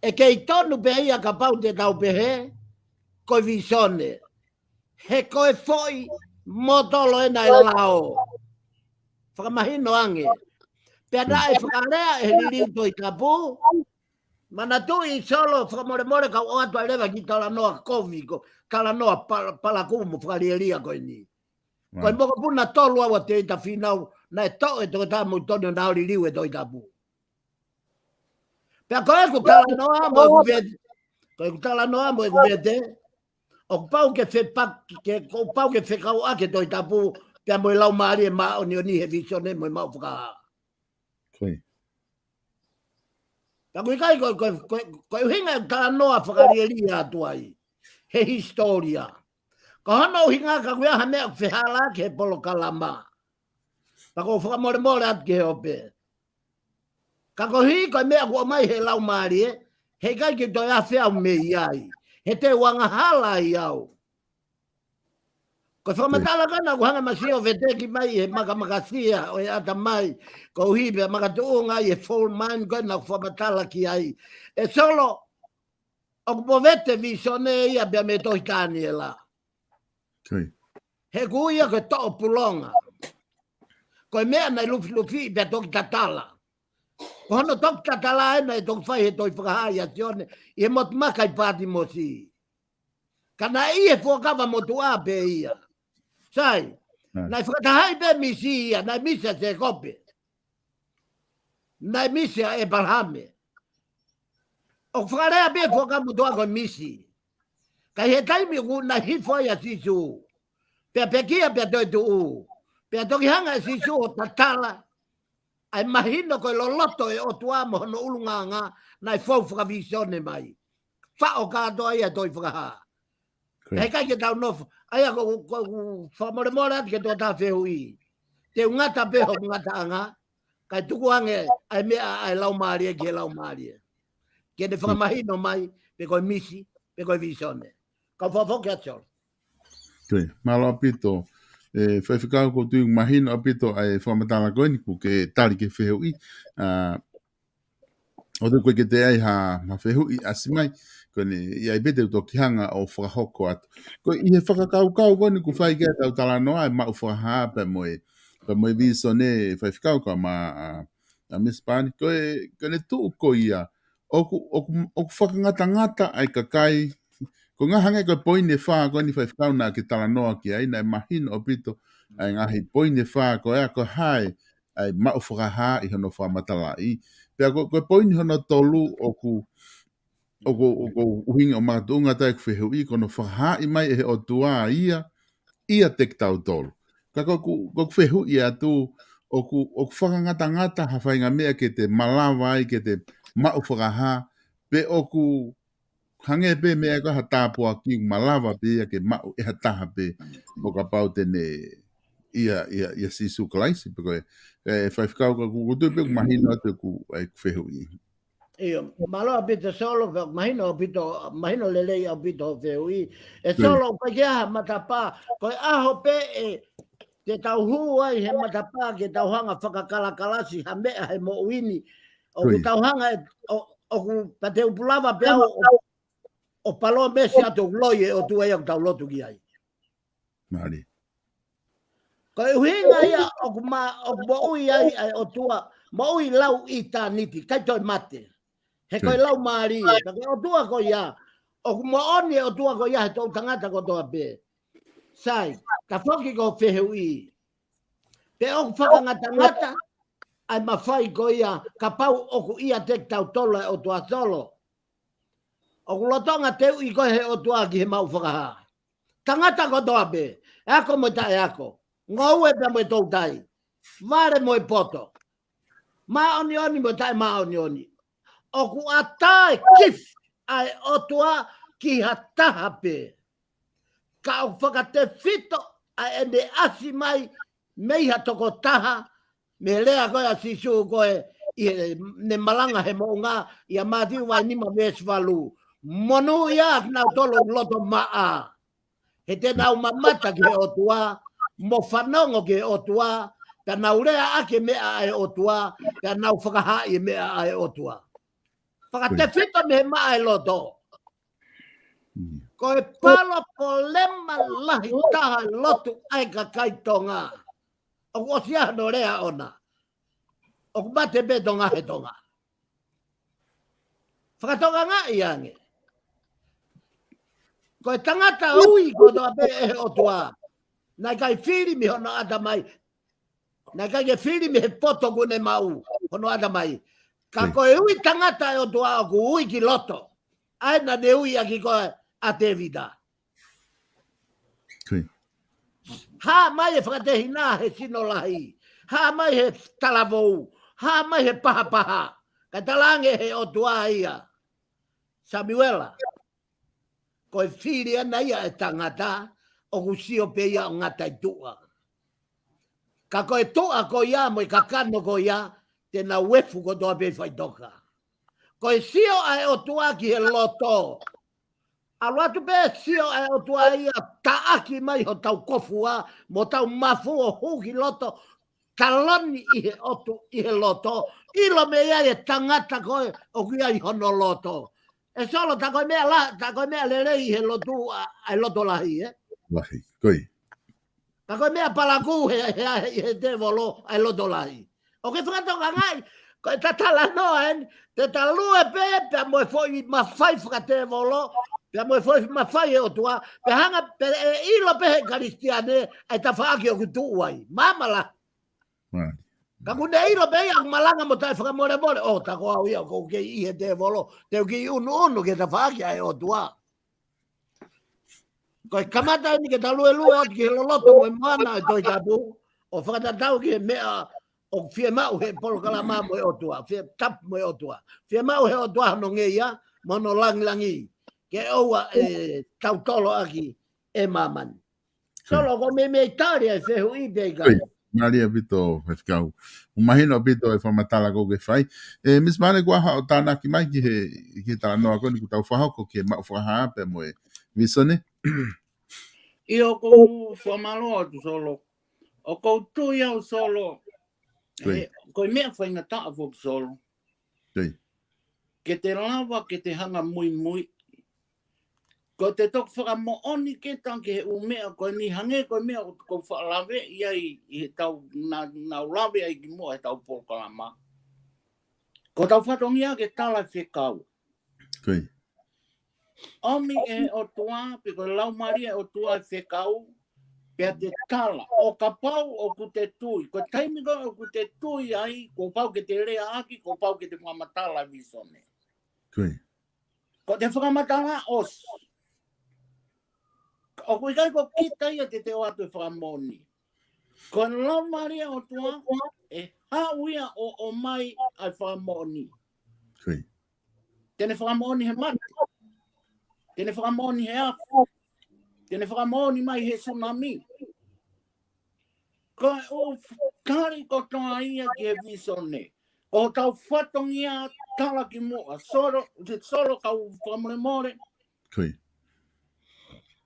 E kei tonu pe ia ka pau te tau pehe, koe visone. He koe foi motolo e nai lao. Whakamahino ange. Pea na e whakalea e liriu toi tapu. Mana tu I solo whakamore ka o atu lewa ki tala noa kovi ko tala noa palakumu whakalieria koe ni. Koe moko puna tolu awa te ita whinau na e to e toko tamu tonio na ori liu e toi tapu. Pea koe ku tala noa mo e kuvete. Koe ku tala noa mo e kuvete. O pau ke fe pak ke ko pau ke fe kau ake toi tapu pea mo e lau maari e ma oni he visione mo e mau whaka. Koe. Ta koe kai koe hinga tala noa whakarieria atuai. He historia. Ko hana o hinga ka kuia hamea whehala ke polokalama. Ta ko whakamore at ke ope. Ka ko hi koe mea kua mai he lau maari e. He kai ki toi a whea me iai. He te wanga hala I au. Ko whamatala kana ku hanga masio veteki mai he makamakasia o e ata mai. Ko hipe makatuunga I e full mind kana ku whamatala ki ai. E solo o kupovete visone ia bea me tohi tāni e la. He kuia ko to'o pulonga. Ko e mea nei lufi bea toki tatala. Ko hono toki tatala ena e toki whai he toi whakahai a sione. I he motu maka I pāti mo si. Kana I e whakawa motu a pe ia. Sai, nai whakatahai pe misi ia, nai misia se kope. Nai misia e balhame. O whakarea pe whakamutu a koe misi. Ka he taimi ku na hifoi a sisu. Pea pekia pea toi tu u. Pea toki hanga e sisu o tatala. Ai mahino koe loloto e o tuamo hono ulunganga nai fau whakavisione mai. Wha o katoa ia toi whakaha. Hei kai ke tau nofu. Aia ko whamore ati ke tō tā whehui. Te ungata peho ungata anga. Kai tuku ange ai mea ai lau maarie ki he lau maarie. Ke te whakamahino mai pe koe misi, pe koe visione. Kau whafoke atio. Koe, malo apito. Whaiwhikau ko tui mahino apito ai whamatala koe niku ke tari ke whehui. O tu koe ke te ai ha whehui asimai. Kone ia bete to kihanga o whakahoko atu. Ko I he whakakau koni ku whai kia tau tala noa e mau whakaha pe moe visone whaiwhikau ka ma Miss Pani. Kone tuu ko ia. Oku whakangata ai kakai. Ko ngā hange koe poine wha koni whaiwhikau na ki tala noa ki ai. Nai mahino o pito ai ngahi poine wha ko ea ko hai ai mau whakaha I hono whamatala I. Pea koe poine hono tolu oku uhinga o mātunga tai ku whehui kono whahai mai e o tua ia tek tau tolu. Ka koku whehui atu oku whakangata hawhainga mea ke te malawa ai ke te mau whakaha pe oku hange pe mea ka hatapua ki malawa pe ia ke mau e hataha pe o ka pau tene ia sisu kalaisi pe koe whaifkau ka kukutu pe kumahino atu ku whehui. Io, malo apito solo, mahino lelei apito whehui. E solo koe kia matapa, koe aho pe e te tau huai he matapa ke tau hanga whakakalakalasi ha mea he mo uini. O ku tau hanga o ku pate upulava pe au o palo mesi ato gloie o tu ea tau lotu ki ai. Mari. Koe uhinga ia o ku mo ui ai o tua, mo ui lau I tā niti, kai toi mate. He koe lau maari, o tua ko ia, o ku mo oni o tua ko ia he tau tangata ko toa pe. Sai, ka whoki ko whehui. Pe o ku whakangata ai mawhai ko ia, ka pau o ku ia tek tau tolo o tua solo. O ku lotonga teu I koe he o tua ki he mau whakaha. Tangata ko toa pe, eako mo tae ako. Ngau e pe mo e tau tai. Vare mo e poto. Ma oni mo tae ma oni. O ku atae kif ai o tua ki hataha pe. Ka o whakate fito ai ene asi mai meiha toko taha me lea koe a sisu koe ne malanga he mo ngā ia mātiu vai nima mesvalu. Monu ia nau tolo loto maa. He te nau mamata ki he o tua, mo whanongo ki he o tua, ka nau rea ake mea ai o tua, ka nau whakahai mea ai o tua. Whakate whita me he maa e loto. Ko e palo po lema lahi taha lotu ai ka kaitonga. O ko sia no rea ona. O ko mate be tonga he tonga. Whakatonga ngā iange. Ko e tangata ui ko toa be e o tua. Nai kai whiri mi hono ata mai. Nai kai ke whiri mi he poto kune mau. Hono ata mai. Ka koe ui tangata e o tua o ku ui ki loto. Aina ne ui aki koe a te vida. Ha mai e whakatehi nā he sino lahi. Ha mai he talavou. Ha mai he paha paha. Ka talange he o tua ia. Samuela. Koe whiri ana ia e tangata. O kusio pe ia o ngata i tua. Ka koe tua ko ia mo i ka kano ko ia. Tena wefu ko toa pe whaitoka. Koe sio ai o tua ki he loto. Aluatu pe sio ai o tua ia taaki mai ho tau kofua mo tau mafu o huki loto taloni i he otu i he loto. Ilo me ia e tangata koe o kia i hono loto. E solo ta koe mea lele i he lotu ai loto lahi, Lahi, koi. Ta koe mea palaku he te volo ai loto lahi. O ke whakatoka ngai, koe ta tala noen, te ta lue pe moe foi mawhai whakate volo, pe moe foi mawhai e o tua, pe hanga pe ilo pe he karistiane, ai ta whaaki o kutu uai. Mamala. Ka kune ilo pe ia malanga mo tai whakamore more, o ta koa uia ko ke i he te volo, te uki unu ke ta whaaki ai o tua. Koe kamata ni ke ta lue ot ki he loloto mo mana e toi tapu, o whakatatau ki he mea, o fie mau he polokalama mo e otua, fie tap mo e otua. Fie mau he otua no ngeia, mono langi, ke oua e tautolo aki e maman. Solo ko me itaria e fehu i peikai. Maria bito e fikau. Umahino bito e whamatala ko ke whai. Miss Mane kua hao tāna ki mai ki he tā noa koni ku tau whahoko ki he mau whahaa pe mo e visone. I o kou whamaloa tu solo. O kou tui au solo. Koe mea whainga taa fok solo. Ke te lawa, ke te hanga mui. Ko te tok whakamo oni ke tang ke he umea, koe ni hange koe mea ko whaalawe i he tau nau lawe ai ki mua he tau polokalama. Ko tau whatongia ke tala whekau. Omi e o tua, pe koe lau maria o tua e whekau, pea te tala, o ka pau o ku te tui. Ko taimi koe o ku te tui ai, ko pau ke te rea aki, ko pau ke te whamatala visone. Ko te whakamatala os. O kui kai ko kita ia te o atu e whakamoni. Ko lau maria o tua, e hauia o mai ai whakamoni. Tene whakamoni he mate. Tene whakamoni he afu. Tene whakamoni mai he tsunami. Ko o kari ko toa ia ki he visone. O tau whatongia tala ki mua. Solo kau whamore.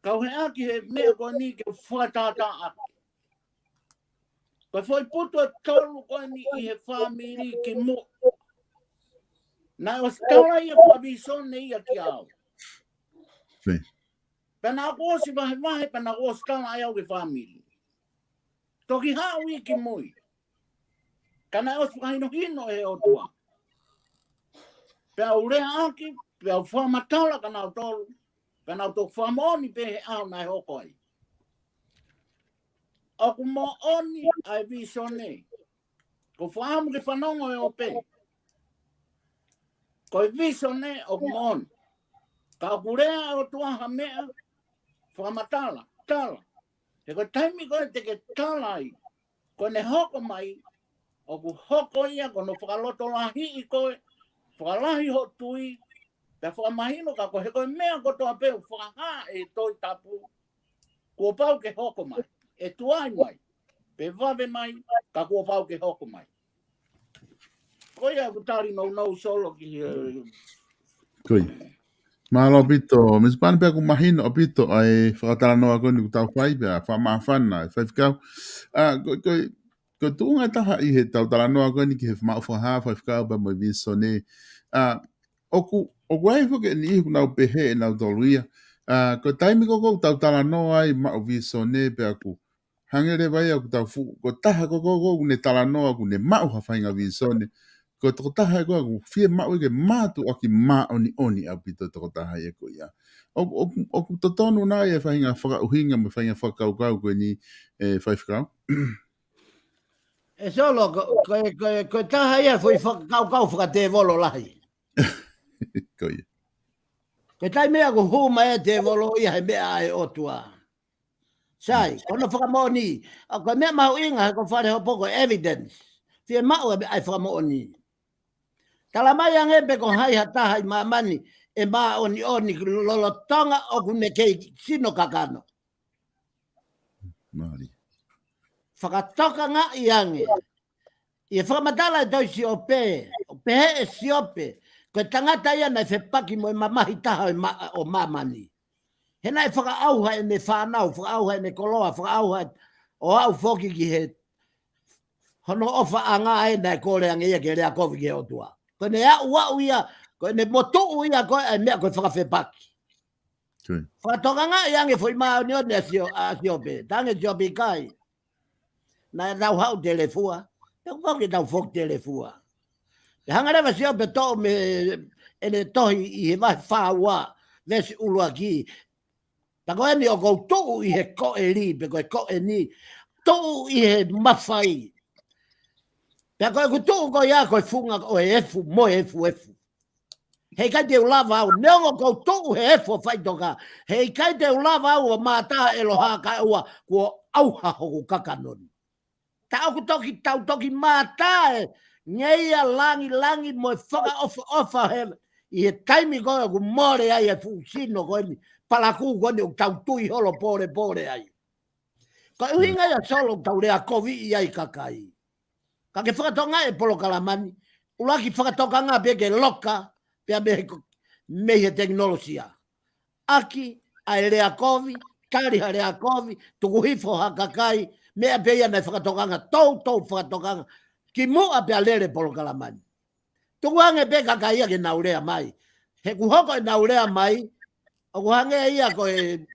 Kau he aki he mea koe ni ke whatata aki. Koe whai putu e tolu koe ni i he whamiri ki mua. Nai o skala ia whavisone ia ki au. Pena ako si vahe, pena ako skala ai au ke whamiri. Toki hao i ki mui. Kana o whakahino hino e o tua. Pea urea aki, pea whamatala kana o tolu. Pena o tō whamoni pe he au nai hokoi. Oku mo oni ai visone. Ko whaamu ke whanongo e o pe. Ko visone oku mo oni. Ka kurea o tuaha mea, whamatala, tala. He koe taimi koe te ke tala ai. Ko ne hoko mai, oku hoko ia, ko no whakaloto lahi i koe, whakalahi ho tui, pe whakamahino ka ko he koe mea ko toa peu, whakaha e toi tapu, kua pau ke hoko mai, e tuai mai, pe vave mai, ka kua pau ke hoko mai. Koe a kutari nou solo ki Koe. Malo bito, Miss Pan pe ku mahino bito ai whakatala noa koni ku tau whai pia, whamawhana, whaifkau. Ko tuunga taha i he tau tala noa koni ki he whamawhaha, whaifkau pa mo visone. Oku ai whake ni ihu nau pehe e nau toluia, Ko taimi ko tau tala no ai ma o visone pe aku. Hangere vai aku tau fu ko taha ko ne tala no aku ne ma o hafainga visone. Ko to taha ko aku fie ma o ke ma tu aki ma oni a pito to taha e ko ia. O to tonu na e fainga faka uhinga me fainga faka kau ko ni five kau. E solo ko taha ia foi kau whakate volo lahi. Ko ia. Ke tai mea ko huma e te volo ia he mea e otua. Sai, kono whakamoni, a koe mea mau inga he ko whare ho poko evidence. Fie mau e ai whakamoni. Tala mai angepe ko hai hataha i mamani e maa oni lolo tonga o kune kei sino kakano. Mari. Whakatoka nga i ange. I e whakamatala e tau si ope, ope he e si ope, koe tangata ia nei whepaki mo e mamahi taha o mamani. Hena e whakaauha e ne whanau, whakaauha e ne koloa, whakaauha o au whoki ki he hono ofa a ngā e nei kore ange ia ke rea kovi ke otua. Koe ne au ia, koe ne motu ia koe e mea koe whakawhepaki. Whakatoka nga i ange fwoi maa ni one a si ope, tange si ope kai. Na e tau hau telefua. Peko poki tau fok telefua. E hangarewa si ope tō me ene tohi i he mai whaua vesi ulua ki. Tako eni o kou tuu i he ko e li, peko e ko e ni. Tuu i he mawhai. Peko e ku tuu ko ia koe funga o e efu, mo e efu. Hei kai te ulava au, neongo kou tuu he efu whaitoka. Hei kai te ulava au o mātaa eloha ka ua kua auha hoku kakanoni. Tau ku toki mātaa e ngeia langi mo e whaka ofa he i he taimi koe ku more ai e fusino koe ni palaku koe ni o tau tui holo pore ai. Ko uhinga ia solo tau rea kovi i ai kakai. Ka ke whakatonga e polokalamani, ulaki whakatoka ngā peke loka pia me he teknolosia. Aki ai rea kovi, kariha rea kovi, tuku hifo ha kakai, mea peia nei whakatokanga, tau whakatokanga, ki mua pia lere polokalamani. Tuku hange pe kakai ke naurea mai. He kuhoko e naurea mai, o kuhange ia koe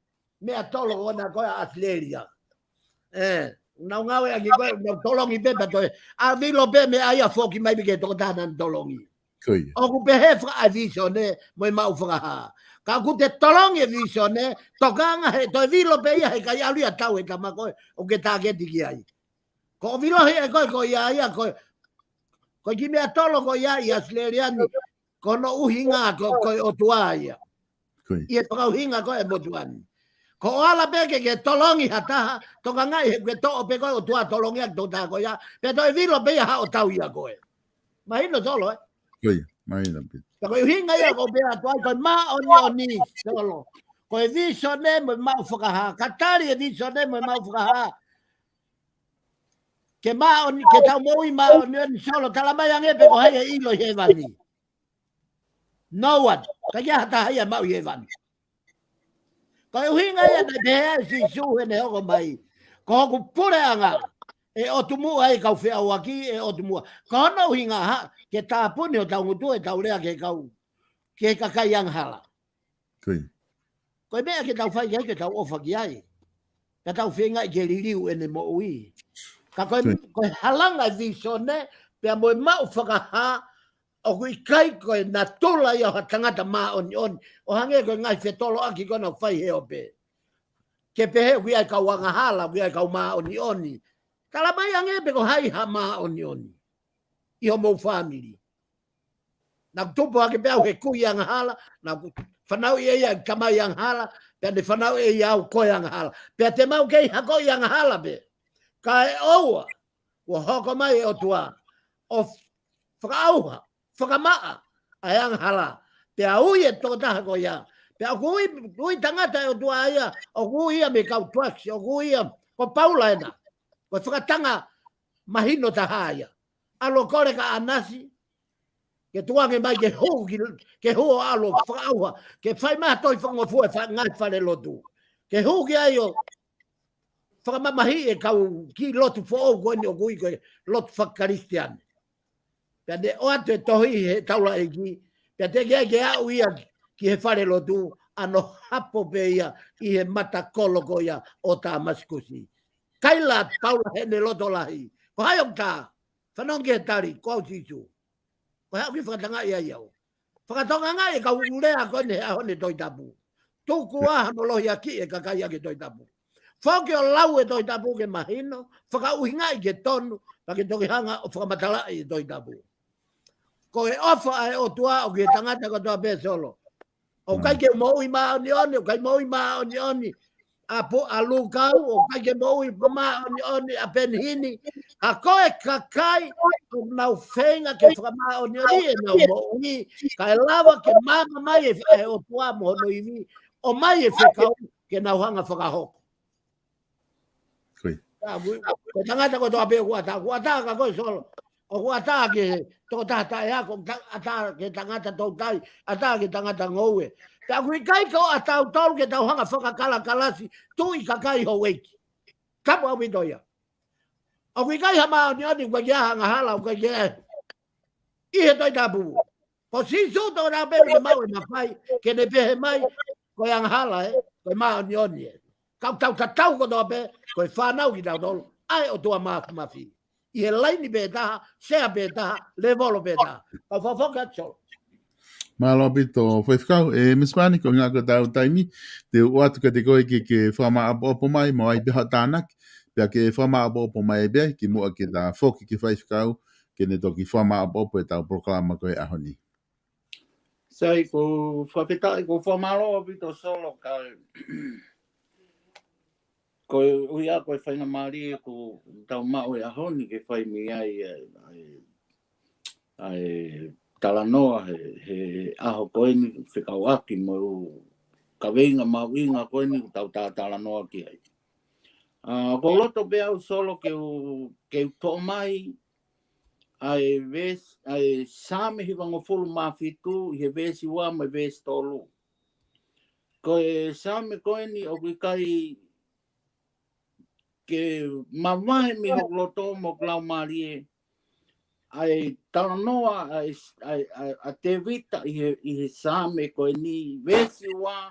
mea tolo ona koe Australia. Nau ngawe aki koe, nau tolongi pe patoe, a vilo pe me aia foki mai pike toko tānan tolongi. O ku pe he whaka a visione, moi mau whakaha. Ka ku te tolongi visione, tokanga he, toi vilo pe ia he kai aluia tau e kama koe, o ke tāketi ki ai. Ko vilo he e koe ia, koe ki mea tolo koe ia i Australiani, kono uhinga koe o tua ia. Ia toka uhinga koe e motuani. Ko ala peke ke tolongi hataha, toka ngai he kwe to ope koe o tua tolongi ak tōtā koe ia, pe toi vilo pe ia ha o tau ia koe. Mahino tolo Koe, mahino pita. Koe uhinga ia koe pea toai koe maa oni tolo. Koe visone mo mau whakaha, katari e visone mo mau whakaha. Ke maa oni, ke tau moui maa oni solo, talamai angepe ko hei e ilo he vani. No one, ka kia hata hei a mau he vani. Ko uhinga ia na pehea si suhe ne hoko mai. Ko hoku pure anga. E otumua e kau whea waki e otumua. Ko hana uhinga ha. Ke tā puni o tau ngutu e tau rea ke kau. Ke kakai ang hala. Ko e mea ke tau whai ke tau ofa ki ai. Ka tau whenga i ke ririu e ne mo ui. Ka koe halanga visone. Pea moe mau whakaha. O kui kai koe na tula i o tangata maa oni. O hange koe ngai whetolo aki koe na whai he ope. Ke pehe kui ai kau wanga hala, kui ai kau maa oni. Tala mai ange pe ko hai ha maa oni. I ho mou family. Na tupo ake pe au he kui anga hala, na whanau i eia kamai anga hala, pe ne whanau i eia au koe anga hala. Pe te mau kei ha koe anga hala pe. Ka e oua, ua hoko mai e o tua. O whakaauha. Whakamaa, ai ang hala. Pe a ui e tō taha ko ia. Pe a kui tangata e o tua ia, o kui ia me kau tuaksi, o kui ia ko paula ena. Ko whakatanga mahino taha ia. Alo kore ka anasi, ke tuange mai ke huu alo whakauha, ke whai maha toi whangofua ngai whare lotu. Ke huu ki ai o whakamamahi e kau ki lotu fōu koe ni o kui koe lotu whakaristiane. Pea te o atu e tohi he taula e ki. Pea te kia ke au ia ki he whare lotu. ano hapo beia I he mata koloko ia o tā masikusi. Kaila taula hene loto lahi. Ko hai o tā, whanongi he tari, ko au titu. Ko hai o ki whakatanga ia iau. Whakatonga ngai e ka urea koe ne ahone toi tapu. Tuku aha no lohi aki e ka kai ake toi tapu. Whauke o lau e toi tapu ke mahino, whakauhinga I ke tonu, pa ke toki hanga o whakamatala I toi tapu. Ko e ofa ai o tua o ki tangata ko toa pe solo. O kai ke moui maa oni oni, o kai moui maa oni oni. A po a lukau, o kai ke moui maa oni oni a penhini. A koe kakai, o nau whenga ke whakamā oni oni e nau moui. Kai lava ke mama mai e o tua mo no iwi. O mai e whekau ke nau hanga whakahoko. Ko tangata ko toa pe huata ka koe solo. O huata ke tō tāta e ako, ata ke tangata tō tai, ata ke tangata ngoue. Te a kui kai ko a tau tolu ke tau hanga whakakala kalasi, tui ka kai ho weiki. Tapu au pitoia. O kui kai hama o ni oni kwa kia hanga hala o kwa kia. Ihe toi tapu. Ko si su tō rā peru ke mau e na whai, ke ne pehe mai, ko e hanga hala ko e maa o ni oni e. Kau tau tatau ko tō pe, ko e whanau ki tau tolu, ai o tua mafi. I he laini pētaha, sea pētaha, le volo pētaha. Kau whawhoka tso. Malo pito whaifkau, Miss Mani, ko ngā ko tau taimi, te uatu ka te koe ke whama apo mai, mo ai beha tānak, pia ke whama apo mai e bea, ki mua ke tā whoki ke whaifkau, ke ne toki whama apo e tau proklama koe ahoni. Sai ko whawhetai, ko whamaloa pito solo, ko uia koe whainga maari ko tau mao e ahoni ke whai mi ai talanoa he aho koe ni whikau aki mo ka weinga mawinga koe ni tau tā talanoa ki ai. Ko loto beau solo ke to mai ai same hiwango fulu mawhitu he vesi wa me vesi tolu. Ko same koe ni o kai ke mamahe mi hok loto mo klau marie ai talanoa a te vita I he same koe ni vesi wa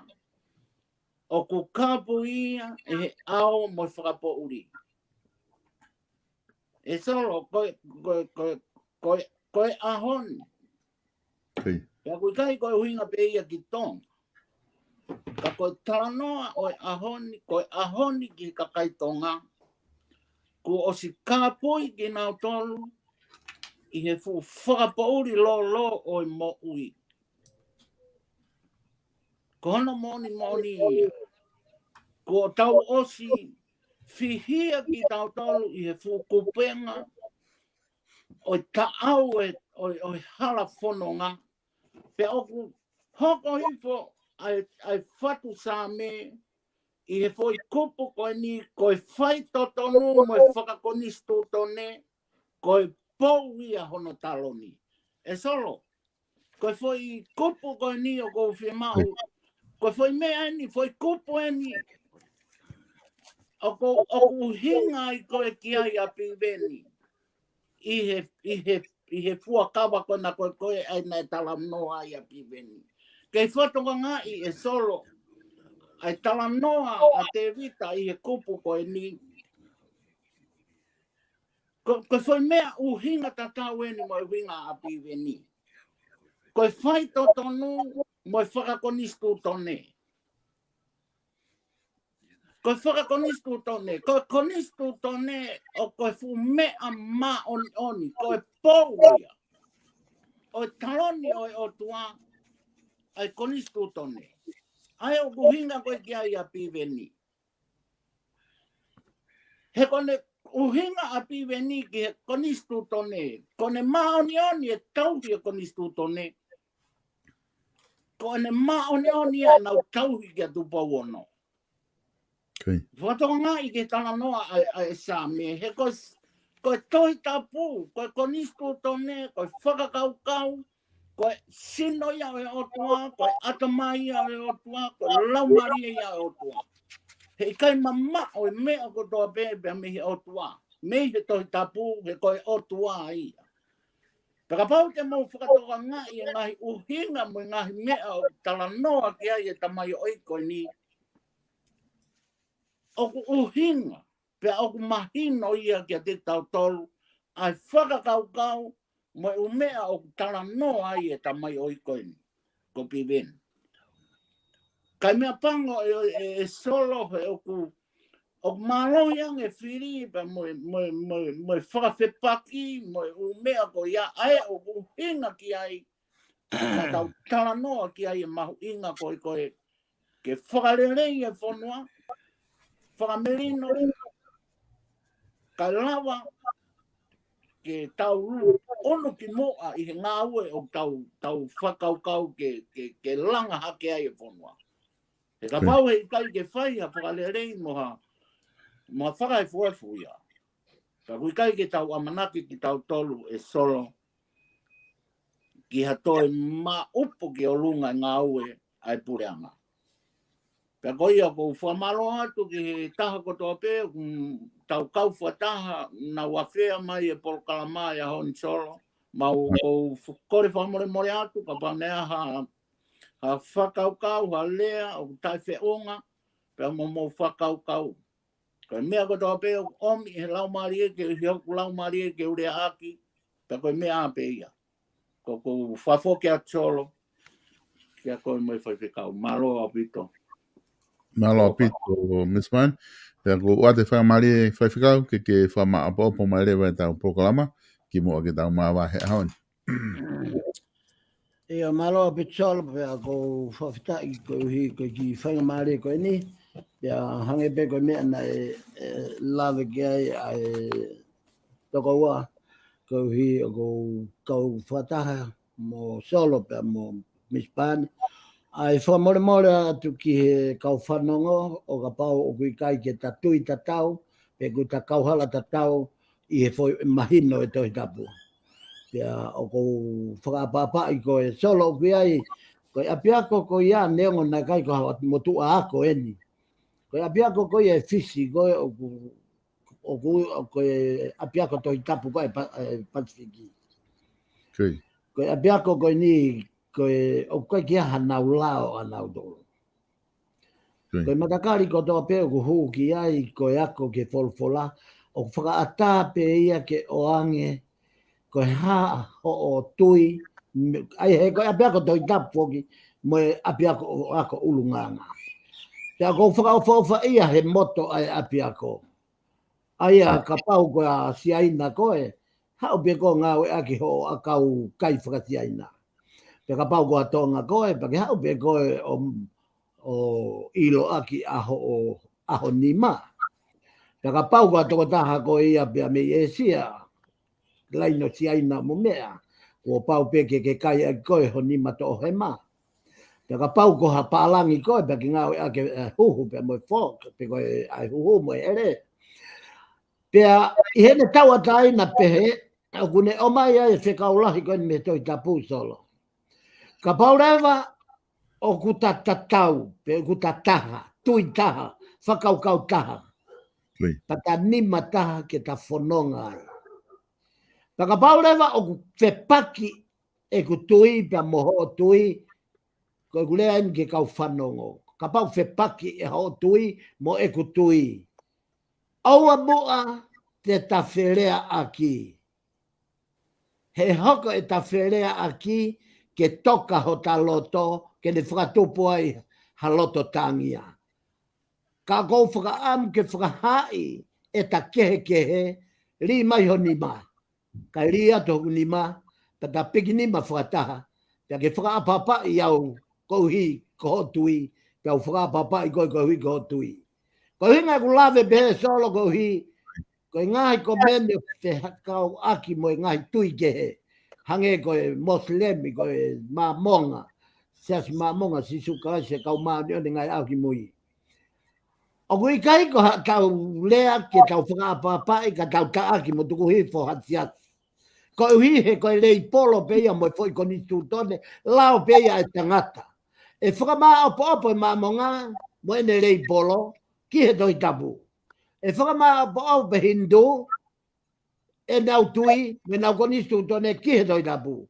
o ku kapu ia e he ao mo whakapo uri. E solo koe ahon. Pea koe kai koe huinga pe ia ki tong. Ka koe talanoa o koe ahoni ki kakai tonga. Ko o si kāpoi ki nau tolu, I he fu whakapauri lo o I mo ui. Ko hono moni ia. Ko tau osi whihia ki tau tolu I he fu kupenga, o taau o hala whanonga. Pe oku hoko hifo ai whatu sa me, I he foi kupu koe ni, koe whai totonu mo whakakonistu tone, koe pou ia hono taloni. E solo, koe foi kupu koe ni o kou whimau, koe foi mea ni, foi kupu ni, o kou hinga I koe kia I api veni, I he fua kawa kona koe ai nei talam noa I api veni. Kei whatonga ngai e solo, ai talanoa a te vita I he kupu koe ni. Koe whai mea uhinga tatau eni mo uhinga api veni. Koe whai totonu mo whakakonistu tone. Koe whakakonistu tone. Koe konistu tone o koe fu mea ma oni. Koe pouia. O taloni o tua ai konistu tone. Ai o kuhinga koe kia I api veni. He kone uhinga api veni ki he konistu tone. Kone maoni oni e tauhi e konistu tone. Kone maoni oni e nau tauhi ki a tupa wono. Whatonga I ke talanoa ai same. He koe tohi tapu, koe konistu tone, koe whakakaukau, koe sino ia e otua, koe atamai ia e otua, koe laumari ia e otua. He kai mama o e mea ko toa bebe me he otua. Me he tohi tapu he koe otua ia. Pekapau te mau whakatoka ngā i ngahi uhinga mo ngahi mea o tala noa ki ai e tamai o iko ni. Oku uhinga, pe oku mahino ia ki a te tau tolu, ai whakakaukau mo u mea o tala noa ai e tamai o iko ni. Ko piwen. Kai mea pango e solo he oku o malo yang e whiri pa mo whakawhepaki mo u mea ko ia ai o uhinga ki ai ka tau tala noa ki ai e mahu inga ko i koe ke whakarerei e whanua whakamerino ka lawa ke tau ono ki moa i he ngā ue o tau whakaukau ke langa hake ai e whanua. He ka pau he kai ke whai ha whakarerei moha ma whakai fuefu ia. Ka kui kai ke tau amanaki ki tau tolu e solo ki hatoe ma upo ki o lunga ngā ue ai pureanga. Pea koi a kou whamalo atu ki he taha kotoa pē, tau kau whataha na wawhea mai e Polokalama e honi solo. Ma kou kore whamore more atu, ka panea ha whakaukau, ha lea, o tai wheonga, pea mo whakaukau. Koe mea kotoa pē o omi he laumarie ke hioku laumarie ke urea aki, pea koe mea ape ia. Ko whafoke atu solo, kia koe moi whaipikau. Malo a pito. Malo a pito, Miss Man. Pea ko ua te whakamari whaipikau ke whama apo mai rewa e tau Polokalama, ki mua ke tau maa wahe haon. Ia malo a pito solo, pea ko whawhitai ko hi ko ki whakamari ko ni. Pea hange pe ko mea na lawe ki ai toko ua. Ko hi ko kau whataha mo solo pea mo mispani. Ai whamore atu ki he kau whanongo o ka pau o kui kai ke ta tui ta tau, pe ku ta kauhala ta tau i he foi mahino e toi tapu. Pea o kou whakapapa i ko e solo o kui ai, ko e apiako ko ia neongo na kai ko hawa motu a ako eni. Ko e apiako ko e fisi ko e ko e apiako toi tapu ko e Pasifiki. Ko e apiako ko ni koe o koe kia hanau lao anau tolo. Koe matakari ko toa peo ko huu ki ai koe ako ke folfola o whakaata pe ia ke oange koe haa ho o tui ai he koe apiako toi tapu mo apiako ako ulunganga. Pea ko whakaofa ia he moto ai apiako. Ai a ka pau koe a siaina koe hao pe ko ngau aki ho akau kai whakasiaina. Pe ka pau koa tonga koe, pa ke hau pe koe o ilo aki aho nima. Pe ka pau koa toko taha koe ia pe a mei esia, laino si aina mo mea, ko pau pe ke kai a koe ho nima to o he ma. Pe ka pau koha paalangi koe, pe ki ngau ake huhu pe mo fok, pe koe ai huhu mo ere. Pe a i hene taua taina pehe, o kune omai ai se kaulahi koe me toi tapu solo. Ka paurewa o kuta tatau, pe kuta taha, tui taha, whakaukau taha. Pata nima taha ke ta whanonga ai. Pa ka paurewa o ku whepaki e ku tui, pe moho o tui, ko ku lea imi ke kau whanongo. Ka pau whepaki e ho tui, mo e ku tui. Aua mua te ta wherea aki. He hoko e ta wherea aki, ke toka ho ta loto, ke ne whakatupu ai ha loto tangia. Ka kou whakaam ke whakahai e ta kehe, ri mai ho nima. Ka ri ato nima, ta ta piki nima whakataha, ta ke whakaapapa i au kouhi kohotui, ka whakaapapa i kouhi kohotui. Kouhi ngai ku lawe behe solo kouhi, ko ngai ko mene te hakau aki mo ngai tui kehe. Hange koe moslemi koe mamonga. Seasi mamonga si suka se kau maani o ngai au ki mui. O kui kai ko tau lea ke tau whakapapai ka tau taaki mo tuku hifo hatiat. Ko uhi he koe lei polo peia mo foi koni tūtone lao peia e tangata. E whakamaa opo e mamonga mo ene lei polo ki he toi tapu. E whakamaa opo hindu e nau tui, me nau konistu tone kihe doi tapu.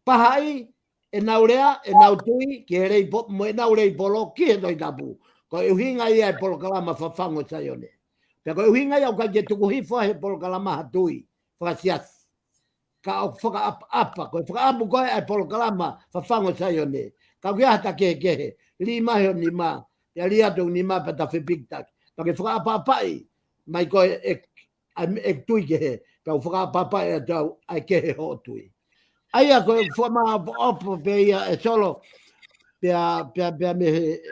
Pahai, e nau rea, e nau tui, ki e rei mo e nau rei polo, kihe doi tapu. Ko e uhinga ia e polokalama whafango Saione. Pea ko e uhinga ia o ka ke tuku hifua he polokalama hatui, whakasiasi. Ka o whakaapa, ko e whakaamu koe e polokalama whafango Saione. Ka kia hata kehe, li mahi o ni ma, ya li atu ni ma pata whipiktak. Ka ke whakaapapai, mai koe e tui kehe, ka o whakaapapai e tau ai kehe ho tui. Aia koe whama opo pe ia e solo, pea me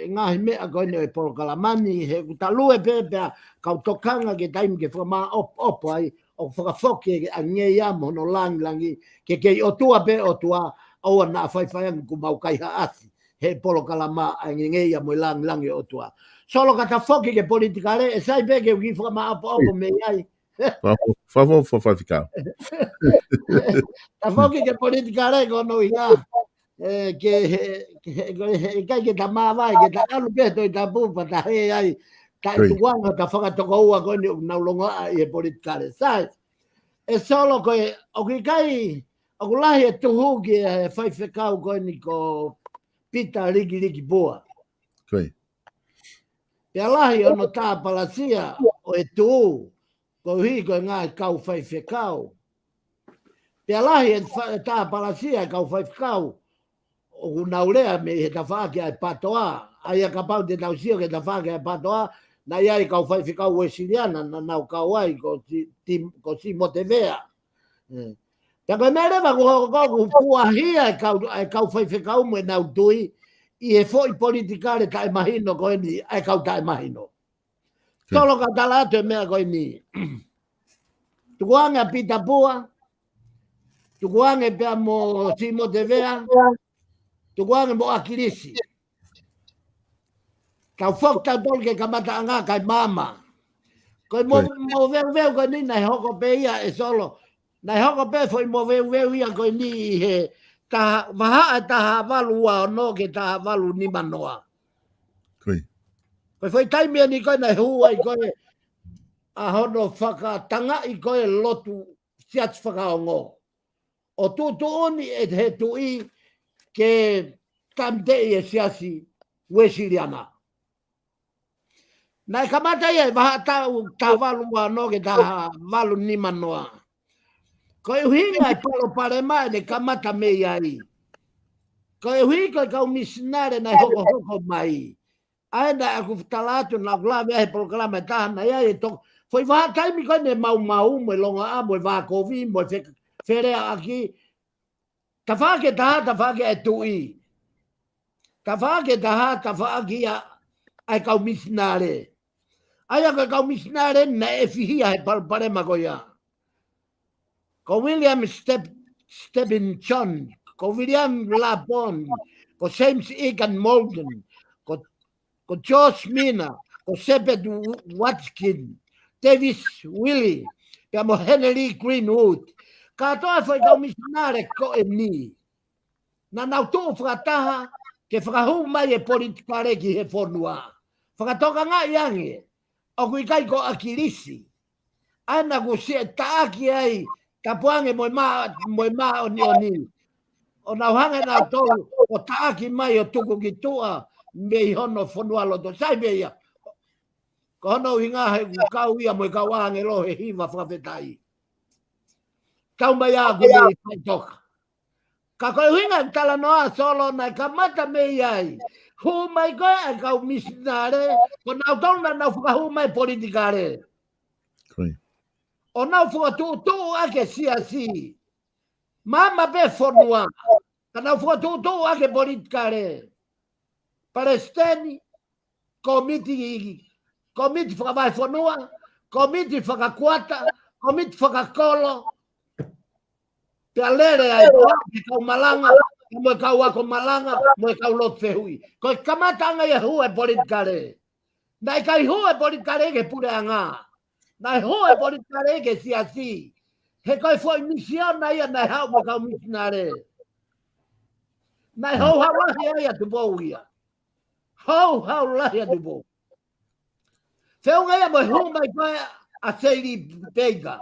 ngahi mea koe ne e polokalamani, he talue pea kau tokanga ke taimi ke whama opo ai, o whakafoke a ngei amo no langi, ke o tua pe o tua, aua na whaiwhaiang ku mau kaiha asi, he polokalama a ngei amo langi o tua. Solo kata foke ke politikare, e sai pe ke uki whama opo me ai. Favo fafikao. Ta foke ke politikare kono inga, ke ta mawa, ke ta alu pe toi ta pupa, ta he ai, ta tuwanga, ta whakatoko ua koe naulonga i e politikare. Sai, e solo koe, o ki kai, o kulahi e tuhu ki e whaiwhekau koe ni ko pita riki bua. Koe. Pea lahi ono tā palasia o e tuhu, ko hi koe ngā kau whaiwhekau. Pea lahi e tā palasia kau whaiwhekau, o unaurea me he ta whaake ai patoa, ai a kapau te tau sio ke ta whaake ai patoa, na iai kau whaiwhekau e siriana, na nau kau ai ko si motevea. Pea koe merewa ko puahia e kau whaiwhekau me nau tui, i e fo i politikare tae mahino koe ni, ai kau tae mahino. Tolo ka talato e mea koe ni. Tukuanga pita pua, tukuanga pea mo si motevea, tukuanga mo akirisi. Kau fok tau tolke kamata anga kai mama. Koe mo veu koe ni nai hoko pe ia e solo. Nai hoko pe foi mo veu ia koe ni he ta vaha ta valu wa no ke ta valu ni manoa. Koe. Koe foi taimia ni koe nai hua i koe a hono whaka tanga i koe lotu siats whakaongo. O tu oni e he tui ke tamtei e siasi wesiriana. Nai kamata ia vaha ta valu wa no ke ta valu ni manoa. Koe uhinga e palo pare mai ne kamata me iai. Koe uhinga kau misinare na hoko mai. Aina aku talatu na kulawe ahe polokalama e tahana iai e toko. Foi vaha taimi koe ne mau mo e longa a mo e vaha kovi mo e wherea aki. Ta whaake e tui. Ta whaake ai kau misinare. Aia koe kau misinare na e fihia he pare makoia. Ko William Stebbin John, ko William Lapon, ko James Egan Molden, ko George Mina, ko Sebet Watkin, Davis Willie, ka mo Henry Greenwood. Ka toa foi kau misinare ko e ni. Na nau tō whakataha ke whakahu mai e politikare ki he whonua. Whakatoka ngā iange, o kui kai ko akirisi. Ana ko se taaki ai, ka puange moi ma o ni. O nau hanga nau tolu, o taaki mai o tuku ki tua, me i hono whonua loto. Sai me ia. Ko hono i ngā he kau ia moi kau ange lo he hiva whawhetai. Kau mai a ku me i whaitoka. Ka koe huinga tala noa solo na ka mata me iai. Hu mai koe ai kau misinare, ko nau tolu nau whakahu mai politikare. Koe. O nau whakatūtū ake siasi. Mama pe whonua. Ka nau whakatūtū ake politikare. Palestini, komiti whakawai whonua, komiti whakakuata, komiti whakakolo. Pea lere ai ke kau malanga, mo kau ako malanga, mo kau lot fehui. Ko kamatanga e hu e politikare. Nai kai hu e politikare ke pure anga. Nai hu e politikare ke siasi. He kai foi misión nai nai hau mo kau misinare. Nai hau lahi ai atu bou ia. Hau lahi atu bou. Feu ngai mo hu mai koe a seiri peiga.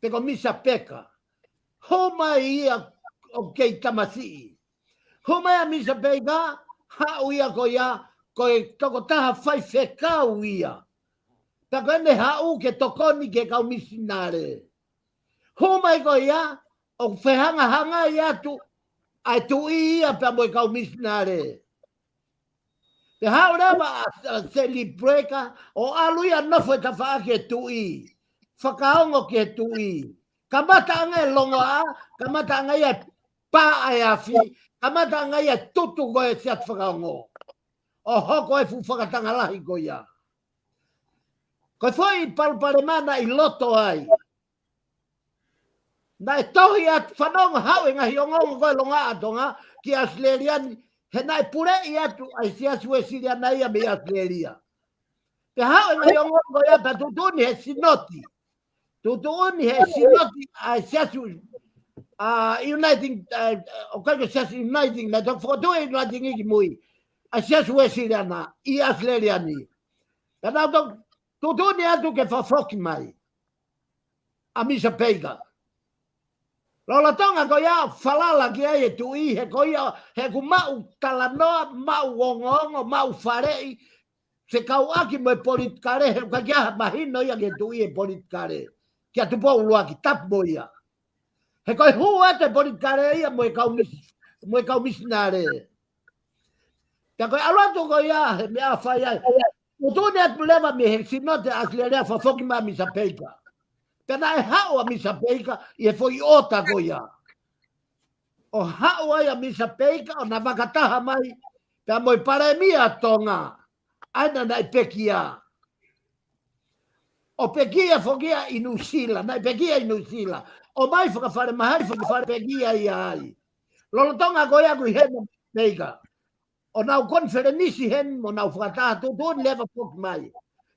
Peko misa peka. Homa ia o kei tamasi. Homa ia misa peka, hau ia ko ia, ko e toko taha whai whekau ia. Peko ene hau ke tokoni ke kau misinare. Homa i ko ia, o whehanga hanga ia tu, ai tu ia pa mo kau misinare. Te hau rewa a celebreka, o alu ia nofo ta wha ke tu i. Whakaongo ke tu i. Kamata anga e longo a, kamata anga ia pa ai afi, kamata anga ia tutu ko e siat whakaongo. O hoko e fu whakatanga lahi ko ia. Ko foi palpare mana i loto ai. Na e tohi at whanonga hau e ngahi o ngongo koe longa atonga ki Australian he nai pure i atu ai siasu e siria na ia me Australia. Te hau e ngahi o ngongo ia pa tutuni he sinoti. Tutuni he sinoti ai siasu Uniting, o kaiko siasu Uniting, na tok whakatu e Uniting iki mui. Ai siasu e siria na i Australia ni. Ka nau tok tutuni atu ke whawhoki mai. A misa peiga. Lola tonga ko ia falala ki ai e tu i he ko ia he ku mau talanoa, mau ongongo, mau farei se kau aki mo e politkare he ka kia mahino ia ke tu i e politkare kia tu pou lua ki tap mo ia he ko hu ate politkare ia mo e kau misinare kia ko alatu ko ia he mea whai ai utune atu lewa mi he sinote aslerea whafoki ma misa peika. Pena e hao a misa peika i e foi ota ko ia. O hao ai a misa peika o na wakataha mai pea moi pare mia tonga. Aina nai pekia. O pekia fokia i Nusila, nai pekia i Nusila. O mai whakawhare mahari whakawhare pekia i ai. Lolo tonga ko ia kui hena peika. O nau konferenisi hen mo nau whakataha tutun lewa poki mai.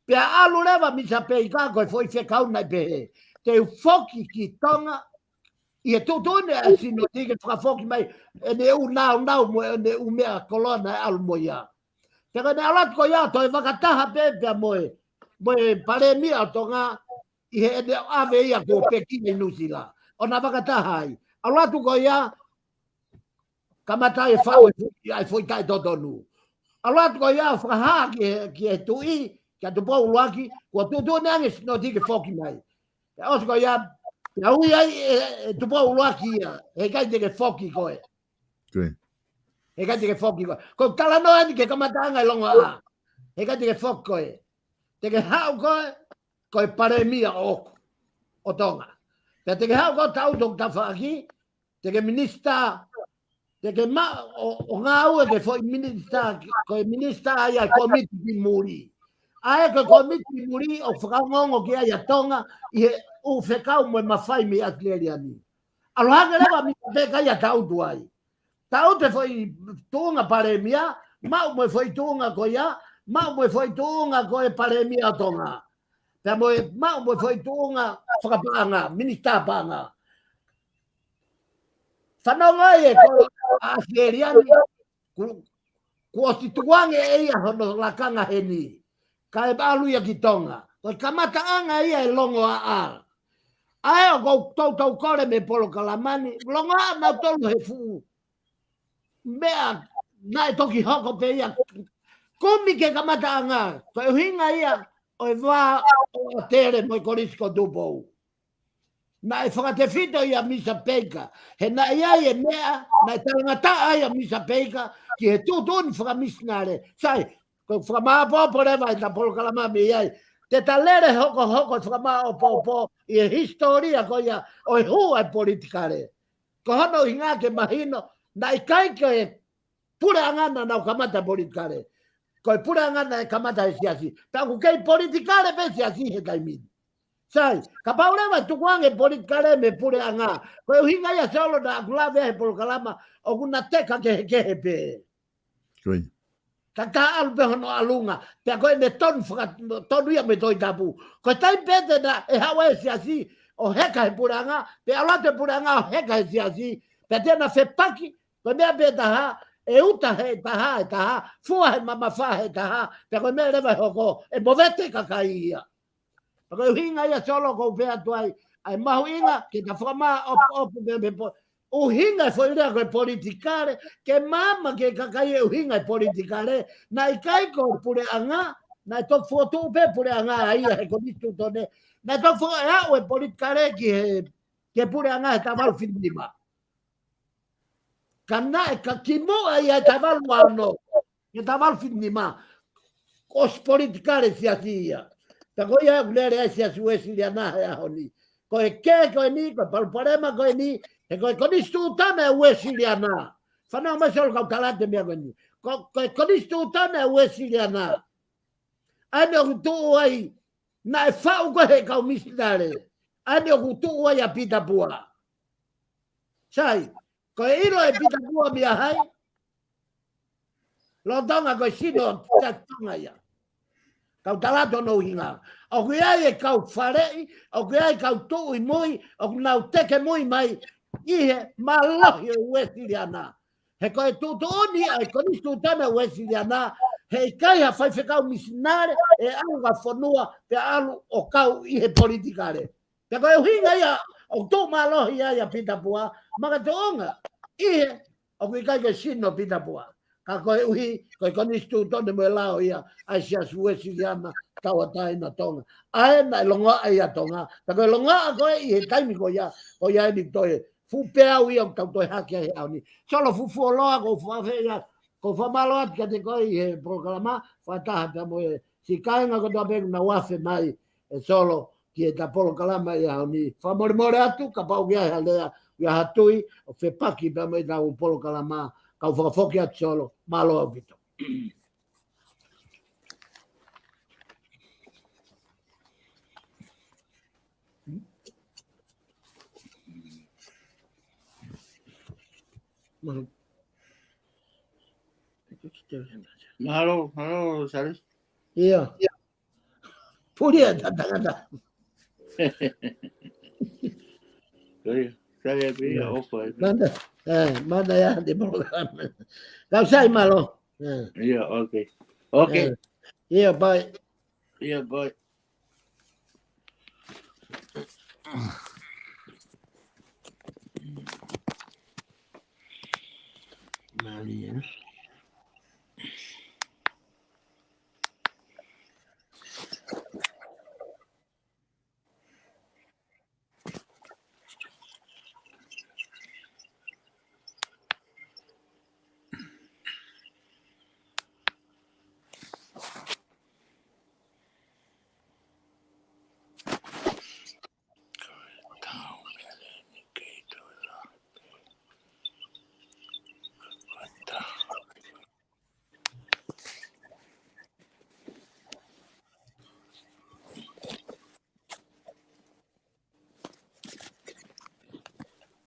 Pea alu lewa misa peika koe foi whekau nai pehe. Te foki ki tonga i e tutune a sino tike whakafoki mai e ne u nau mo e ne u mea kolona e alu mo ia. Te kone alat ko ia toi wakataha pepea moe pare mia tonga i he ene ave ia ko peki i Nusila. O na wakataha ai. Alatu ko ia kamata e whau ai foi tai totonu. Alatu ko ia whakaha ki e tui kia tu pou luaki, kua tutune ange sino tike foki mai. Te osko ia, te hui ai tu pou luaki ia, he kai teke foki koe. He kai teke foki koe. Ko talano ani ke kamatanga i longo a. He kai teke foki koe. Teke hau koe, koe pare mia oku, o tonga. Te teke hau koe tau tok tawhaki, teke minista, teke ma, o ngā ue ke foi minista, koe minista ai ai komiti ki muri. Ae ko komiti muri o whakaongongo ki ai a tonga i he u whekau mo e mawhai mi Australia ni. Aloha lewa mi peka ia tautu ai. Tau te foi tuunga paremia, mau mo e foi tuunga ko ia, mau mo e foi tuunga ko e paremia tonga. Pea mau mo e foi tuunga whakapanga, minista panga. Whanonga e ko Australia ni, kua si tuange e ia hono lakanga heni. Ka e balu ia ki tonga. Ko kamata anga ia e longo a a. Ae o tau kore me Polokalamani. Longo a na tolu he fu. Mea na e toki hoko pe ia. Kumi ke kamata anga. Ko e hinga ia o e wā o tere mo i korisko dupou. Na e whakate fito ia misa peika. He na ia e mea, na e tarangata ia misa peika. Ki he tutuni whakamisnare. Sai, ko whakamā pōpo rewa i ta Polokalama mi ai. Te talere hoko whakamā o pōpo i e historia ko ia o e hua e politikare. Ko hono i ngā ke mahino na i kai ko e pure angana na o kamata politikare. Ko e pure angana e kamata e siasi. Tāku kei politikare pe siasi he taimini. Sai, ka paurewa tukuange politikare me pure anga. Ko e hinga ia solo na akulave he Polokalama o kuna teka kehe pe. Koi. Kaka alu pe hono alunga. Pea koe ne tonu ia me toi tapu. Koe tai pete na e hawa e siasi o heka he puranga. Pea alate puranga o heka he siasi. Pea tena whepaki. Koe mea pe taha. E uta he taha. Fua he mamawha he taha. Pea koe mea rewa hoko. E movete kakai ia. Koe hinga ia solo kou pea tuai. ai mahu inga ke ta whama op uhinga foi rea koe politikare ke mama ke kakai uhinga politikare na ikai ko pure anga na to foto pe pure anga ai he ko ditu tone na to fo ya o politikare ke pure anga ta val finima kana ka kimo ai ta val wano ke ta val finima os politikare sia ta ko ya glere sia suesi ya na ya honi ko ke ko ni ko problema ko ni e ko ni stuta me uesiliana fana ma sol ka talate me agoni ko ni stuta me uesiliana ano tu ai na fa ko he ka misdare ano tu ai apita pua sai ko ilo e pita pua mi hai lo donga ko sino ta tonga ya ka talato no hinga o que ai ka fare o que ai ka tu i moi o na te ke moi mai Ihe malahi Wesiliana. He koe tūtoni ai koni tūtana Wesiliana. He kai ha whai whekau misinare e anga whanua pe alu o kau ihe politikare. Te koe hinga ia o tō malohi ia pitapua. Maka te onga ihe o kui kai ke sino pitapua. Ka koe uhi koe koni tūtone mo lao ia ai sias Wesiliana tawa taina tonga. Ae na longa ai a tonga. Ta koe longa koe ihe taimi ko ia ni toe. Fu peau ia tau toi hake he au ni. Solo fu loa ko whawhea, ko whamaloa tika te koi he proklama, whataha ta moe si kainga ko toa peku na wafe mai e solo ki e ta polokalama ia au ni. Whamore atu, ka pau kia hea lea, ia hatui, o whepaki pa moe tau polokalama, ka whakafoki atu solo, maloa pito. Mahalo, Salis. Iya. Puria tangata. Saya pilih apa itu? Mana ya di program. Kau sai malo. Iya, oke. Oke. Iya, bye. Iya, bye.